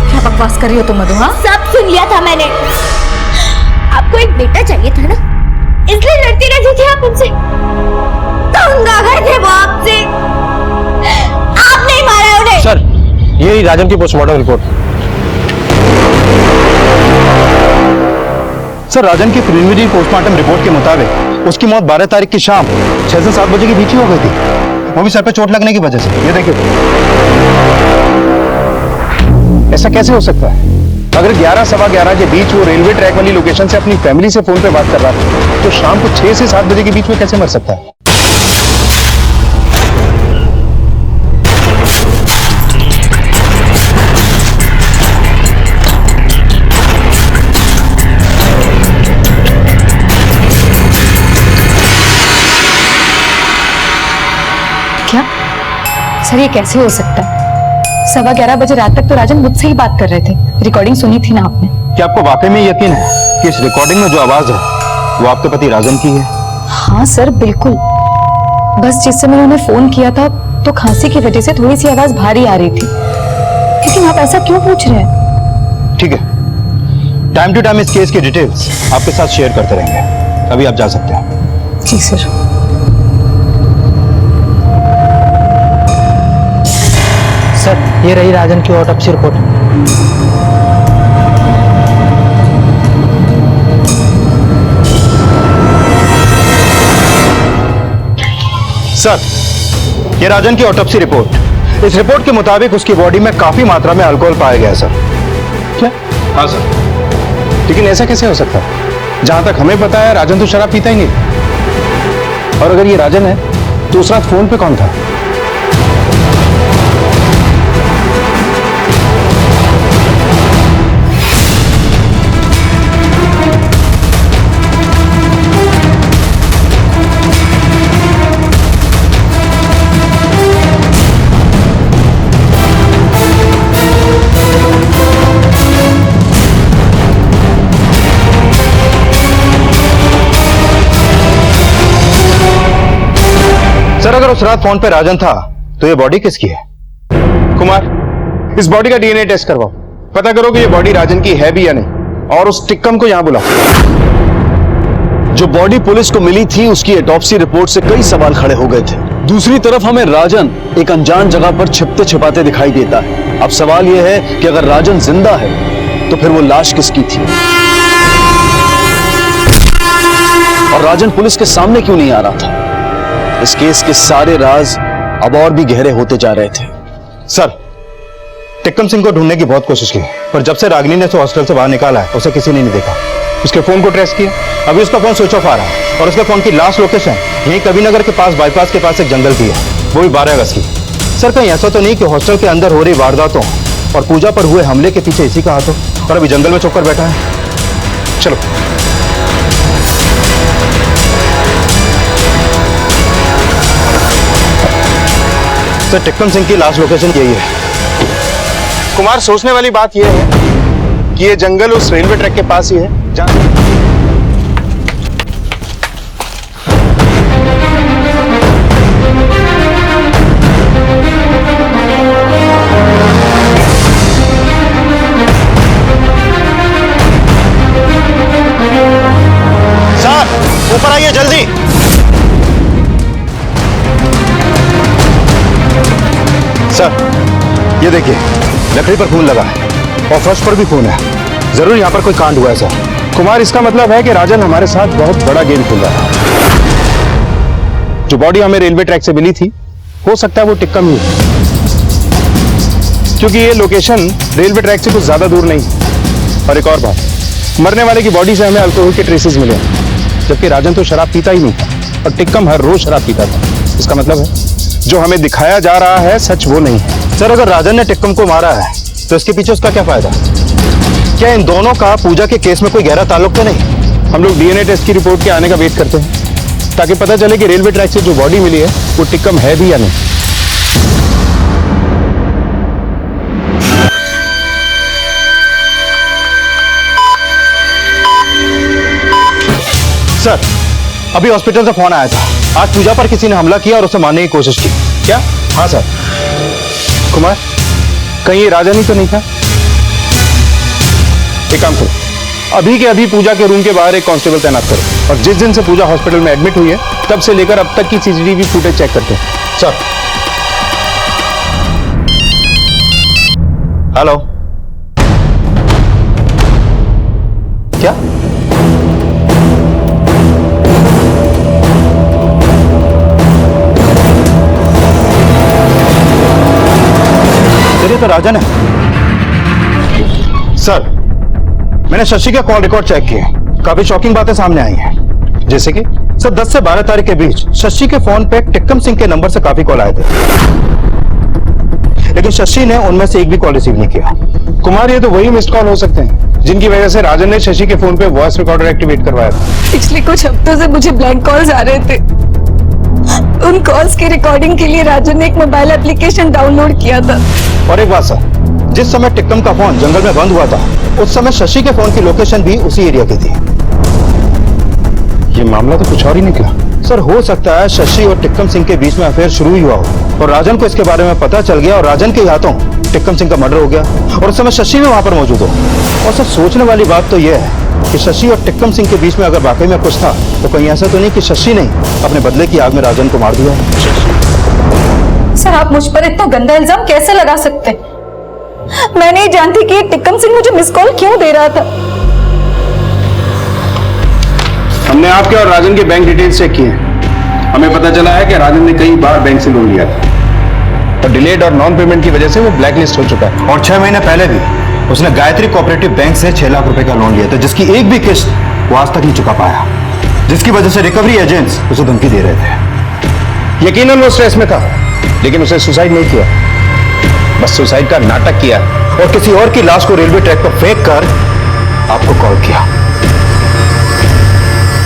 S18: क्या बकवास कर रही हो तुम मधु? हाँ,
S8: सब सुन लिया था मैंने। आपको एक बेटा चाहिए था ना, इसलिए लड़ती रहती थी आप उनसे। तंग आ गए थे वो आपसे। आप नहीं मारा उन्हें।
S13: सर, ये राजन की पोस्टमार्टम रिपोर्ट। सर, राजन की प्रिलिमिनरी पोस्टमार्टम रिपोर्ट के मुताबिक उसकी मौत 12 तारीख की शाम 6 से 7 बजे के बीच ही हो गई थी, वो भी सर पे चोट लगने की वजह से। ये देखिए, ऐसा कैसे हो सकता है? अगर 11 सवा 11 के बीच वो रेलवे ट्रैक वाली लोकेशन से अपनी फैमिली से फोन पे बात कर रहा था, तो शाम को 6 से 7 बजे के बीच में कैसे मर सकता है?
S14: क्या सर, ये कैसे हो सकता है? 11:15 बजे रात तक तो राजन मुझसे ही बात कर रहे थे। रिकॉर्डिंग सुनी थी ना आपने?
S13: क्या आपको वाकई में यकीन है कि इस रिकॉर्डिंग में जो आवाज है वो आपके पति राजन की है?
S14: हाँ सर, बिल्कुल। बस जिस समय उन्होंने फोन किया था तो खांसी की वजह से थोड़ी सी आवाज भारी आ रही थी। लेकिन आप ऐसा क्यों पूछ रहे हैं?
S13: ठीक है, टाइम टू टाइम इस केस की डिटेल्स आपके साथ शेयर करते रहेंगे। अभी आप जा सकते हैं।
S14: जी सर।
S16: सर, ये रही राजन की ऑटोप्सी रिपोर्ट।
S13: सर, ये राजन की ऑटोप्सी रिपोर्ट। इस रिपोर्ट के मुताबिक उसकी बॉडी में काफी मात्रा में अल्कोहल पाया गया है सर। क्या? हाँ सर। लेकिन ऐसा कैसे हो सकता है? जहां तक हमें पता है राजन तो शराब पीता ही नहीं। और अगर ये राजन है तो उस रात फोन पे कौन था? सर, अगर उस रात फोन पे राजन था तो ये बॉडी किसकी है? कुमार, इस बॉडी का डीएनए टेस्ट करवाओ। पता करो कि ये बॉडी राजन की है भी या नहीं, और उस टिक्कम को यहां बुलाओ।
S1: जो बॉडी पुलिस को मिली थी उसकी ऑटोप्सी रिपोर्ट से कई सवाल खड़े हो गए थे। दूसरी तरफ हमें राजन एक अनजान जगह पर छिपते छिपाते दिखाई देता है। अब सवाल यह है कि अगर राजन जिंदा है तो फिर वो लाश किसकी थी, और राजन पुलिस के सामने क्यों नहीं आ रहा था? इस केस के सारे राज अब और भी गहरे होते जा रहे थे।
S13: सर, टिक्कम सिंह को ढूंढने की बहुत कोशिश की, पर जब से रागिनी ने उसे हॉस्टल से बाहर निकाला है उसे किसी ने नहीं देखा। उसके फोन को ट्रेस किया, अभी उसका फोन स्विच ऑफ आ रहा है, और उसके फोन की लास्ट लोकेशन यही कविनगर के पास बाईपास के पास एक जंगल की है, वो भी 12 अगस्त की। सर, कहीं ऐसा तो नहीं कि हॉस्टल के अंदर हो रही वारदातों और पूजा पर हुए हमले के पीछे इसी का हाथ हो और अभी जंगल में छुपकर बैठा है? चलो। सर, टिक्कम सिंह की लास्ट लोकेशन यही है। कुमार, सोचने वाली बात यह है कि ये जंगल उस रेलवे ट्रैक के पास ही है जहां सर, ऊपर आइए जल्दी। सर, ये देखिए, लकड़ी पर खून लगा है और फर्श पर भी खून है। जरूर यहाँ पर कोई कांड हुआ है सर। कुमार, इसका मतलब है कि राजन हमारे साथ बहुत बड़ा गेम खेल रहा है। जो बॉडी हमें रेलवे ट्रैक से मिली थी, हो सकता है वो टिक्कम ही है, क्योंकि ये लोकेशन रेलवे ट्रैक से कुछ ज्यादा दूर नहीं है। और एक और बात, मरने वाले की बॉडी से हमें अल्कोहल के ट्रेसेस मिले, जबकि राजन तो शराब पीता ही नहीं था और टिक्कम हर रोज शराब पीता था। इसका मतलब है जो हमें दिखाया जा रहा है सच वो नहीं है। सर, अगर राजन ने टिक्कम को मारा है तो इसके पीछे उसका क्या फायदा? क्या इन दोनों का पूजा के केस में कोई गहरा ताल्लुक तो नहीं?
S12: हम लोग डीएनए टेस्ट की रिपोर्ट के आने का वेट करते हैं ताकि पता चले कि रेलवे ट्रैक से जो बॉडी मिली है वो टिक्कम है भी या नहीं।
S13: सर, अभी हॉस्पिटल से फोन आया था। आज पूजा पर किसी ने हमला किया और उसे मारने की कोशिश की। क्या? हाँ सर।
S12: कुमार, कहीं ये राजा नहीं तो नहीं था? एक काम करो, अभी के अभी पूजा के रूम के बाहर एक कांस्टेबल तैनात करो और जिस दिन से पूजा हॉस्पिटल में एडमिट हुई है तब से लेकर अब तक की सीसीटीवी फुटेज चेक करते हैं।
S13: सर। हेलो। क्या? तो राजन है। सर, मैंने शशि का कॉल रिकॉर्ड चेक किया, काफी शॉकिंग बातें सामने आई हैं। जैसे कि सर 10 से 12 तारीख के बीच शशि के फोन पे टिक्कम सिंह के नंबर से काफी कॉल आए थे, लेकिन शशि ने उनमें से एक भी कॉल रिसीव नहीं किया।
S12: कुमार, ये तो वही मिस्ड कॉल हो सकते हैं जिनकी वजह से राजन ने शशि के फोन पे वॉइस रिकॉर्डर एक्टिवेट करवाया था।
S10: पिछले कुछ हफ्तों से मुझे ब्लैंक कॉल्स आ रहे थे। उन कॉल्स की रिकॉर्डिंग के लिए राजन ने एक मोबाइल एप्लीकेशन डाउनलोड किया था।
S13: और एक बात सर, जिस समय टिक्कम का फोन जंगल में बंद हुआ था उस समय शशि के फोन की लोकेशन भी उसी एरिया की थी।
S12: ये मामला तो कुछ और ही निकला।
S13: सर, हो सकता है शशि और टिक्कम सिंह के बीच में अफेयर शुरू ही हुआ हो और राजन को इसके बारे में पता चल गया और राजन के हाथों टिक्कम सिंह का मर्डर हो गया और उस समय शशि भी वहां पर मौजूद हो। और सर, सोचने वाली बात तो यह है कि शशि और टिक्कम सिंह के बीच में अगर वाकई में कुछ था तो कहीं ऐसा तो नहीं कि शशि ने अपने बदले की आग में राजन को मार दिया।
S18: सर, आप मुझ पर इतना गंदा इल्जाम कैसे लगा सकते हैं? मैं नहीं जानती कि टिक्कम सिंह मुझे मिस कॉल क्यों दे रहा था।
S12: हमने आपके और राजन के बैंक डिटेल्स चेक किए। हमें पता चला है कि राजन ने कई बार बैंक से लोन लिया था और डिलेड और नॉन पेमेंट की वजह से वो ब्लैकलिस्ट हो चुका है।
S13: और 6 महीने पहले भी उसने गायत्री कोऑपरेटिव बैंक से 6 लाख रुपए का लोन लिया था, जिसकी एक भी किस्त वो आज तक नहीं चुका पाया, जिसकी वजह से रिकवरी एजेंट्स उसे धमकी दे रहे थे।
S12: यकीनन वो स्ट्रेस में था, लेकिन उसे सुसाइड नहीं किया, बस सुसाइड का नाटक किया
S13: और किसी और की लाश को रेलवे ट्रैक पर फेंक कर आपको कॉल किया।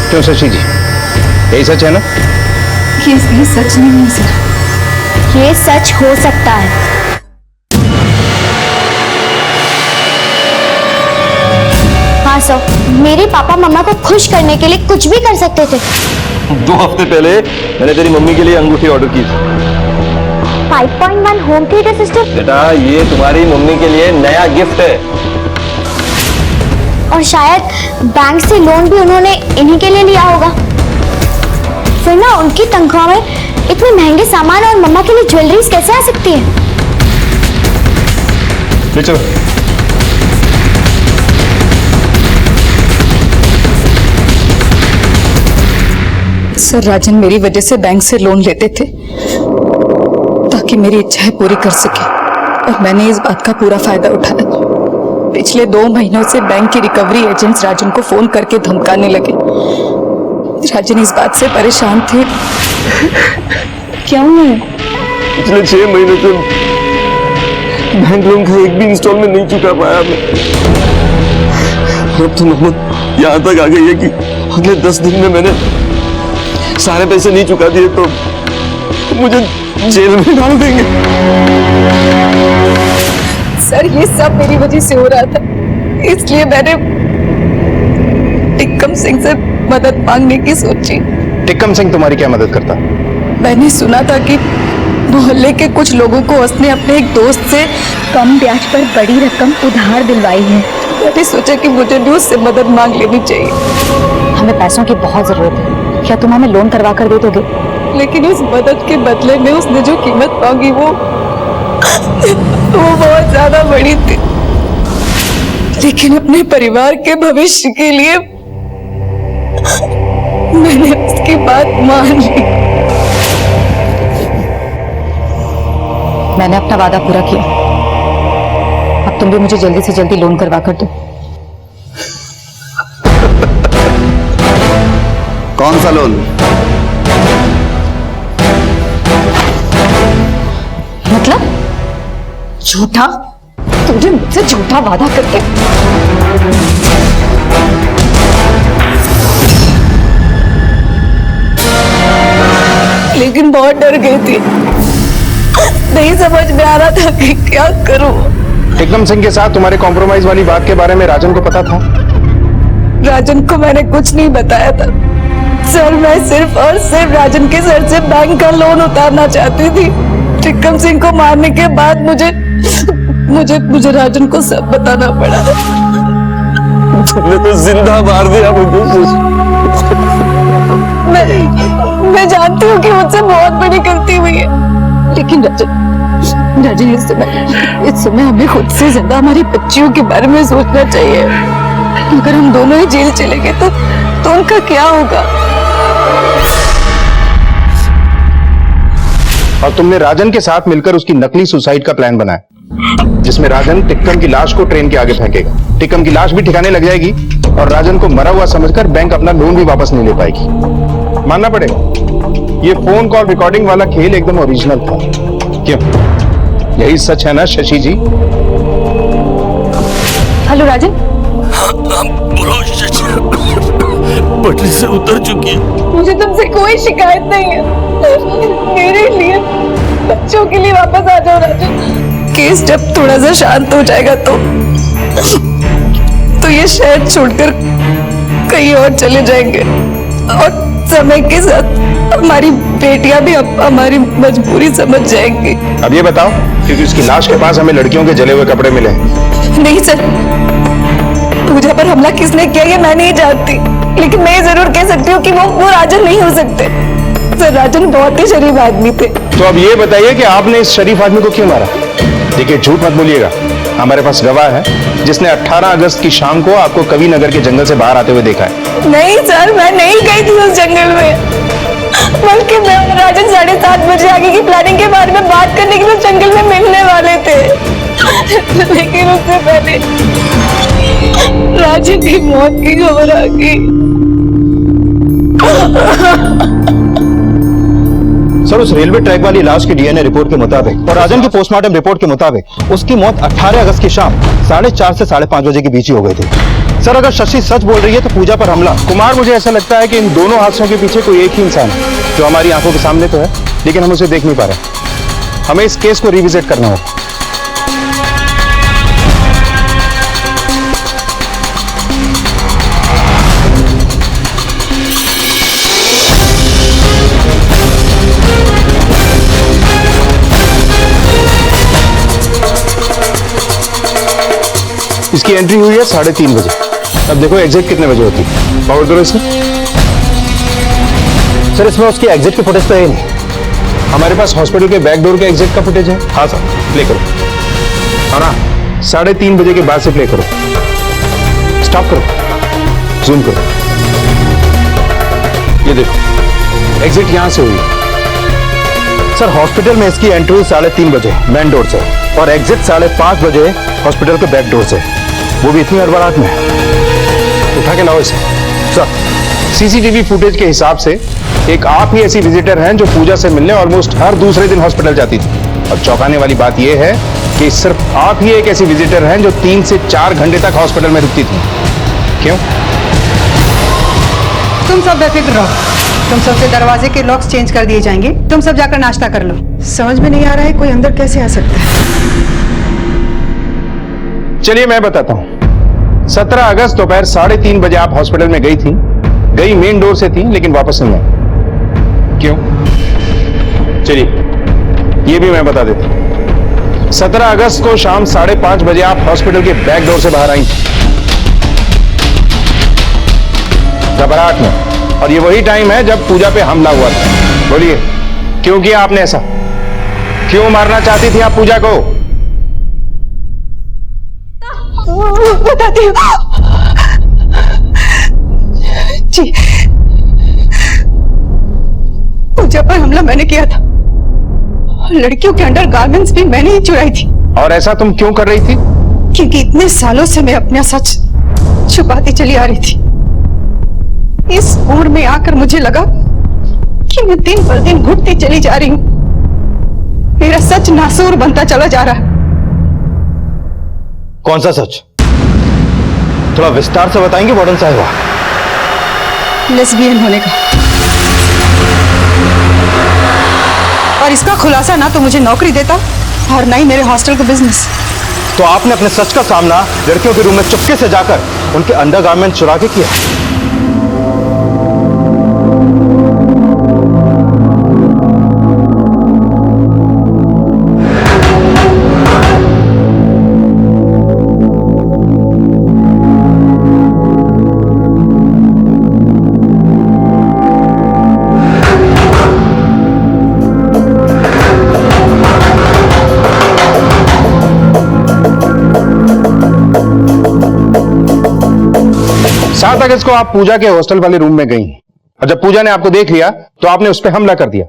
S12: क्यों शशि जी, यही सच है ना?
S18: ये सच नहीं है सर।
S8: ये सच हो सकता है। हाँ सर, मेरे पापा मम्मा को खुश करने के लिए कुछ भी कर सकते थे।
S2: 2 हफ्ते पहले मैंने तेरी मम्मी के लिए अंगूठी ऑर्डर की थी।
S8: 5.1 होम थिएटर सिस्टम।
S2: बेटा, ये तुम्हारी मम्मी के लिए नया गिफ्ट है।
S8: और शायद बैंक से लोन भी उन्होंने इन्हीं के लिए लिया होगा। फिर ना उनकी तनख्वाह में इतने महंगे सामान और मम्मा के लिए ज्वेलरीज कैसे आ सकती है?
S12: ले चलो।
S18: सर, राजन मेरी वजह से बैंक से लोन लेते थे ताकि मेरी इच्छाएं पूरी कर सके और मैंने इस बात का पूरा फायदा उठाया। पिछले 2 महीनों से बैंक के रिकवरी एजेंट्स राजन को फोन करके धमकाने लगे। राजन इस बात से परेशान थे। क्या हुआ?
S17: पिछले 6 महीने से बैंक लोन का एक भी इंस्टॉलमेंट नहीं चुका पाया मैं। अब तो नौबत यहाँ तक आ गई है कि अगले 10 दिन में मैंने सारे पैसे नहीं चुका दिए तो मुझे जेल में डाल देंगे।
S10: सर, ये सब मेरी वजह से हो रहा था, इसलिए मैंने टिक्कम सिंह से मदद मांगने की सोची।
S12: टिक्कम सिंह तुम्हारी क्या मदद करता?
S10: मैंने सुना था कि मोहल्ले के कुछ लोगों को उसने अपने एक दोस्त से
S14: कम ब्याज पर बड़ी रकम उधार दिलवाई है।
S10: मैंने सोचा कि मुझे भी उससे मदद मांग लेनी चाहिए।
S7: हमें पैसों की बहुत जरूरत है, क्या तुम हमें लोन करवा कर दे दोगे?
S10: लेकिन उस मदद के बदले में उसने जो कीमत मांगी वो बहुत ज्यादा बड़ी थी। लेकिन अपने परिवार के भविष्य के लिए मैंने उसकी बात मान ली।
S7: मैंने अपना वादा पूरा किया, अब तुम भी मुझे जल्दी से जल्दी लोन करवा कर दो।
S13: कौन सा लोन?
S18: मतलब झूठा? तुमने मुझसे झूठा वादा करके
S3: लेकिन बहुत डर गई थी, नहीं समझ में आ रहा था कि क्या करूं।
S13: टिकम सिंह के साथ तुम्हारे कॉम्प्रोमाइज वाली बात के बारे में राजन को पता था?
S3: राजन को मैंने कुछ नहीं बताया था सर। मैं सिर्फ और सिर्फ राजन के सर से बैंक का लोन उतारना चाहती थी। टिकम सिंह को मारने के बाद मुझे राजन को सब बताना पड़ा।
S17: तुमने तो जिंदा मार दिया मुझे।
S3: मैं जानती हूँ कि मुझसे बहुत बड़ी गलती हुई है, लेकिन राजन इस समय हमें खुद से ज्यादा हमारी बच्चियों के बारे में सोचना चाहिए। अगर हम दोनों ही जेल चले गए तो उनका क्या होगा?
S13: और तुमने राजन के साथ मिलकर उसकी नकली सुसाइड का प्लान बनाया, जिसमें राजन टिक्कम की लाश को ट्रेन के आगे फेंकेगा। टिक्कम की लाश भी ठिकाने लग जाएगी और राजन को मरा हुआ समझकर बैंक अपना लोन भी वापस नहीं ले पाएगी। मानना पड़ेगा, ये फोन कॉल रिकॉर्डिंग वाला खेल एकदम ओरिजिनल था। क्यों, यही सच है ना शशि जी?
S18: हेलो राजन।
S17: बोलो शशि, पटरी से उतर चुकी है।
S3: मुझे तुमसे कोई शिकायत नहीं है। मेरे लिए, बच्चों के लिए वापस आ जाओ राजन। केस जब थोड़ा सा शांत हो जाएगा तो ये शहर छोड़कर कहीं और चले जाएंगे और समय के साथ हमारी बेटियां भी हमारी मजबूरी समझ जाएंगी।
S13: अब ये बताओ, क्योंकि उसकी लाश के पास हमें लड़कियों के जले हुए कपड़े मिले।
S3: नहीं सर, पूजा पर हमला किसने किया ये मैं नहीं जानती, लेकिन मैं जरूर कह सकती हूँ कि वो राजन नहीं हो सकते। सर, राजन बहुत ही शरीफ आदमी थे।
S13: तो अब ये बताइए कि आपने इस शरीफ आदमी को क्यों मारा? देखिए, झूठ मत बोलिएगा, हमारे पास गवाह है जिसने 18 अगस्त की शाम को आपको कवि नगर के जंगल से बाहर आते हुए देखा है।
S3: नहीं सर, मैं नहीं गई थी उस जंगल में, बल्कि मैं राजन 7:30 बजे आगे की प्लानिंग के बारे में बात करने के लिए जंगल में मिलने वाले थे। लेकिन उससे पहले राजन की मौत की खबर आ गई।
S13: सर, उस रेलवे ट्रैक वाली लाश की डीएनए रिपोर्ट के मुताबिक और राजन की पोस्टमार्टम रिपोर्ट के मुताबिक उसकी मौत 18 अगस्त की शाम 4:30 से 5:30 बजे के बीच ही हो गई थी। सर, अगर शशि सच बोल रही है तो पूजा पर हमला कुमार, मुझे ऐसा लगता है कि इन दोनों हादसों के पीछे कोई एक ही इंसान है जो हमारी आंखों के सामने तो है, लेकिन हम उसे देख नहीं पा रहे। हमें इस केस को रिविजिट करना होगा। इसकी एंट्री हुई है 3:30 बजे। अब देखो एग्जिट कितने बजे होती है। पावर दो इसमें। सर, इसमें उसकी एग्जिट की फुटेज तो है नहीं। हमारे पास हॉस्पिटल के बैक डोर के एग्जिट का फुटेज है। हाँ सर, प्ले करो। और हाँ, 3:30 बजे के बाद से प्ले करो। स्टॉप करो, जूम करो। ये देखो, एग्जिट यहां से हुई है। सर, हॉस्पिटल में इसकी एंट्री 3:30 बजे मेन डोर से और एग्जिट 5:30 बजे हॉस्पिटल के बैक डोर से, वो भी इतनी हड़बड़ाहट में। उठा के लाओ इसे। सर, सीसीटीवी फुटेज के हिसाब से एक आप ही ऐसी विजिटर हैं जो पूजा से मिलने ऑलमोस्ट हर दूसरे दिन हॉस्पिटल जाती थी। और चौंकाने वाली बात यह है कि सिर्फ आप ही एक ऐसी विजिटर हैं जो 3 से 4 घंटे तक हॉस्पिटल में रुकती थी। क्यों?
S11: तुम सब बेफिक्र रहो, तुम सबके दरवाजे के लॉक्स चेंज कर दिए जाएंगे। तुम सब जाकर नाश्ता कर लो। समझ में नहीं आ रहा है कोई अंदर कैसे आ सकता है।
S13: चलिए मैं बताता हूं। 17 अगस्त दोपहर 3:30 बजे आप हॉस्पिटल में गई थी। गई मेन डोर से थी, लेकिन वापस नहीं आई। क्यों? चलिए ये भी मैं बता देता हूं। 17 अगस्त को शाम 5:30 बजे आप हॉस्पिटल के बैक डोर से बाहर आई घबराहट में, और ये वही टाइम है जब पूजा पे हमला हुआ था। बोलिए क्यों किया आपने ऐसा? क्यों मारना चाहती थी आप पूजा को?
S3: बताती हूँ जी। पूजा पर हमला मैंने किया था। लड़कियों के अंडर गारमेंट्स भी मैंने ही चुराई थी।
S13: और ऐसा तुम क्यों कर रही थी?
S3: क्योंकि इतने सालों से मैं अपना सच छुपाती चली आ रही थी। इस उम्र में आकर मुझे लगा कि मैं दिन पर दिन घुटती चली जा रही हूँ। मेरा सच नासूर बनता चला जा रहा है।
S5: कौन सा सच? थोड़ा विस्तार से बताएंगे वार्डन साहिबा?
S11: लेस्बियन होने का। और इसका खुलासा ना तो मुझे नौकरी देता और ना ही मेरे हॉस्टल का बिजनेस।
S5: तो आपने अपने सच का सामना लड़कियों के रूम में चुपके से जाकर उनके अंडरगारमेंट चुरा के किया।
S13: सात अगस्त को आप पूजा के हॉस्टल वाले रूम में गई और जब पूजा ने आपको देख लिया तो आपने उस पर हमला कर दिया।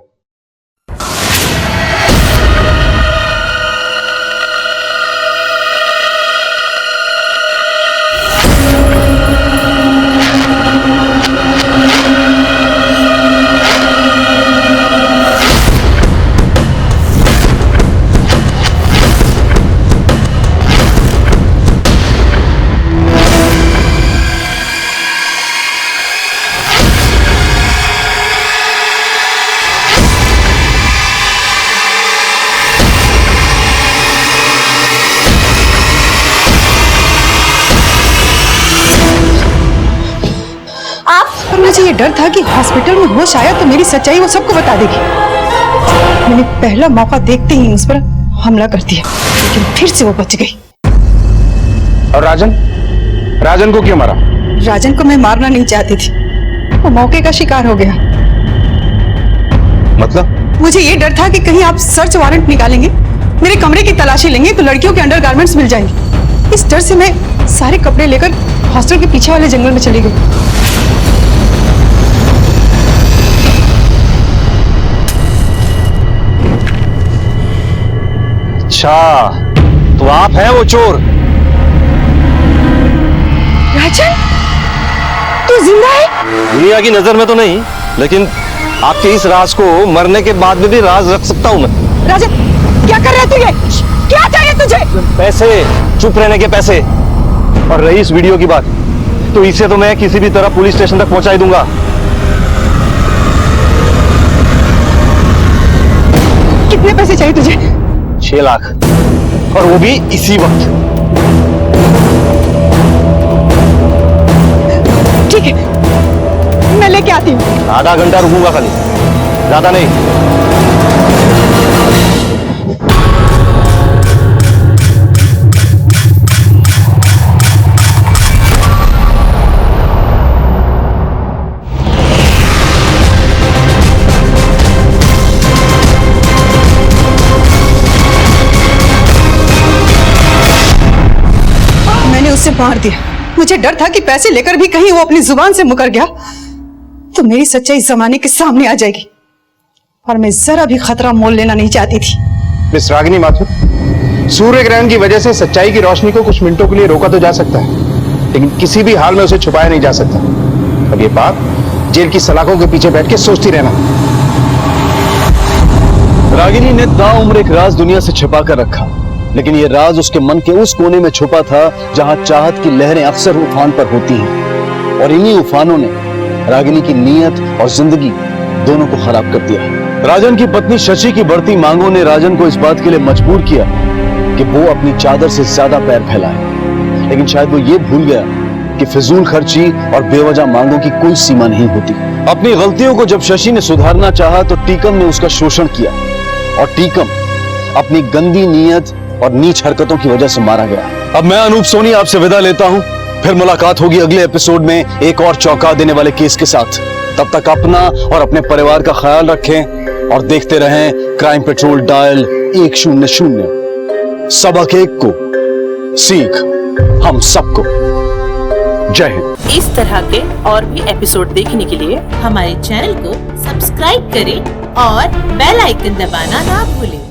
S11: मुझे ये डर था कि हॉस्पिटल में होश आया तो मेरी सच्चाई वो सबको बता देगी। मैंने पहला मौका देखते ही उस पर हमला कर दिया, लेकिन फिर से वो बच गई।
S13: और राजन को क्यों मारा?
S11: राजन को मैं मारना नहीं चाहती थी, वो मौके का शिकार हो गया।
S13: मतलब?
S11: मुझे ये डर था कि कहीं आप सर्च वारंट निकालेंगे, मेरे कमरे की तलाशी लेंगे तो लड़कियों के अंडरगारमेंट्स मिल जाएंगे। इस डर से मैं सारे कपड़े लेकर हॉस्टल के पीछे वाले जंगल में चली गई।
S5: अच्छा, तो आप हैं वो चोर?
S11: राजन, तू जिंदा है?
S5: दुनिया की नजर में तो नहीं, लेकिन आपके इस राज को मरने के बाद में भी राज रख सकता हूं मैं।
S11: राजन, क्या कर रहा है तू ये? क्या चाहिए तुझे?
S5: पैसे, चुप रहने के पैसे। और रही इस वीडियो की बात, तो इसे तो मैं किसी भी तरह पुलिस स्टेशन तक पहुंचा ही दूंगा।
S11: कितने पैसे चाहिए तुझे?
S5: 6 लाख, और वो भी इसी वक्त।
S11: ठीक है, मैं लेके आती हूँ।
S5: आधा घंटा रुकूंगा खाली, ज्यादा नहीं।
S11: उससे मार दिया। मुझे डर था कि पैसे लेकर भी कहीं वो अपनी जुबान से मुकर गया तो मेरी सच्चाई जमाने के सामने आ जाएगी, और मैं जरा भी खतरा मोल लेना नहीं चाहती थी।
S13: मिस रागिनी माथुर, सूर्य ग्रहण की वजह से सच्चाई की रोशनी को कुछ मिनटों के लिए रोका तो जा सकता है, लेकिन किसी भी हाल में उसे छुपाया नहीं जा सकता। अब ये बात जेल की सलाखों के पीछे बैठ के सोचती रहना।
S1: रागिनी ने ताउम्र एक राज दुनिया से छिपा कर रखा, लेकिन यह राज उसके मन के उस कोने में छुपा था जहां चाहत की लहरें अक्सर उफान पर होती हैं, और इन्हीं उफानों ने रागिनी की नीयत और जिंदगी दोनों को खराब कर दिया। राजन की पत्नी शशि की बढ़ती मांगों ने राजन को इस बात के लिए मजबूर किया कि वो अपनी चादर से ज्यादा पैर फैलाए, लेकिन शायद वो ये भूल गया कि फिजूल खर्ची और बेवजह मांगों की कोई सीमा नहीं होती। अपनी गलतियों को जब शशि ने सुधारना चाहा तो टीकम ने उसका शोषण किया, और टीकम अपनी गंदी नीयत और नीच हरकतों की वजह से मारा गया। अब मैं अनूप सोनी आपसे विदा लेता हूं, फिर मुलाकात होगी अगले एपिसोड में एक और चौंका देने वाले केस के साथ। तब तक अपना और अपने परिवार का ख्याल रखें और देखते रहें क्राइम पेट्रोल डायल 100। सबक एक को सीख हम सबको। जय हिंद।
S19: इस तरह के और भी एपिसोड देखने के लिए हमारे चैनल को सब्सक्राइब करें और बेल आइकन दबाना ना भूलें।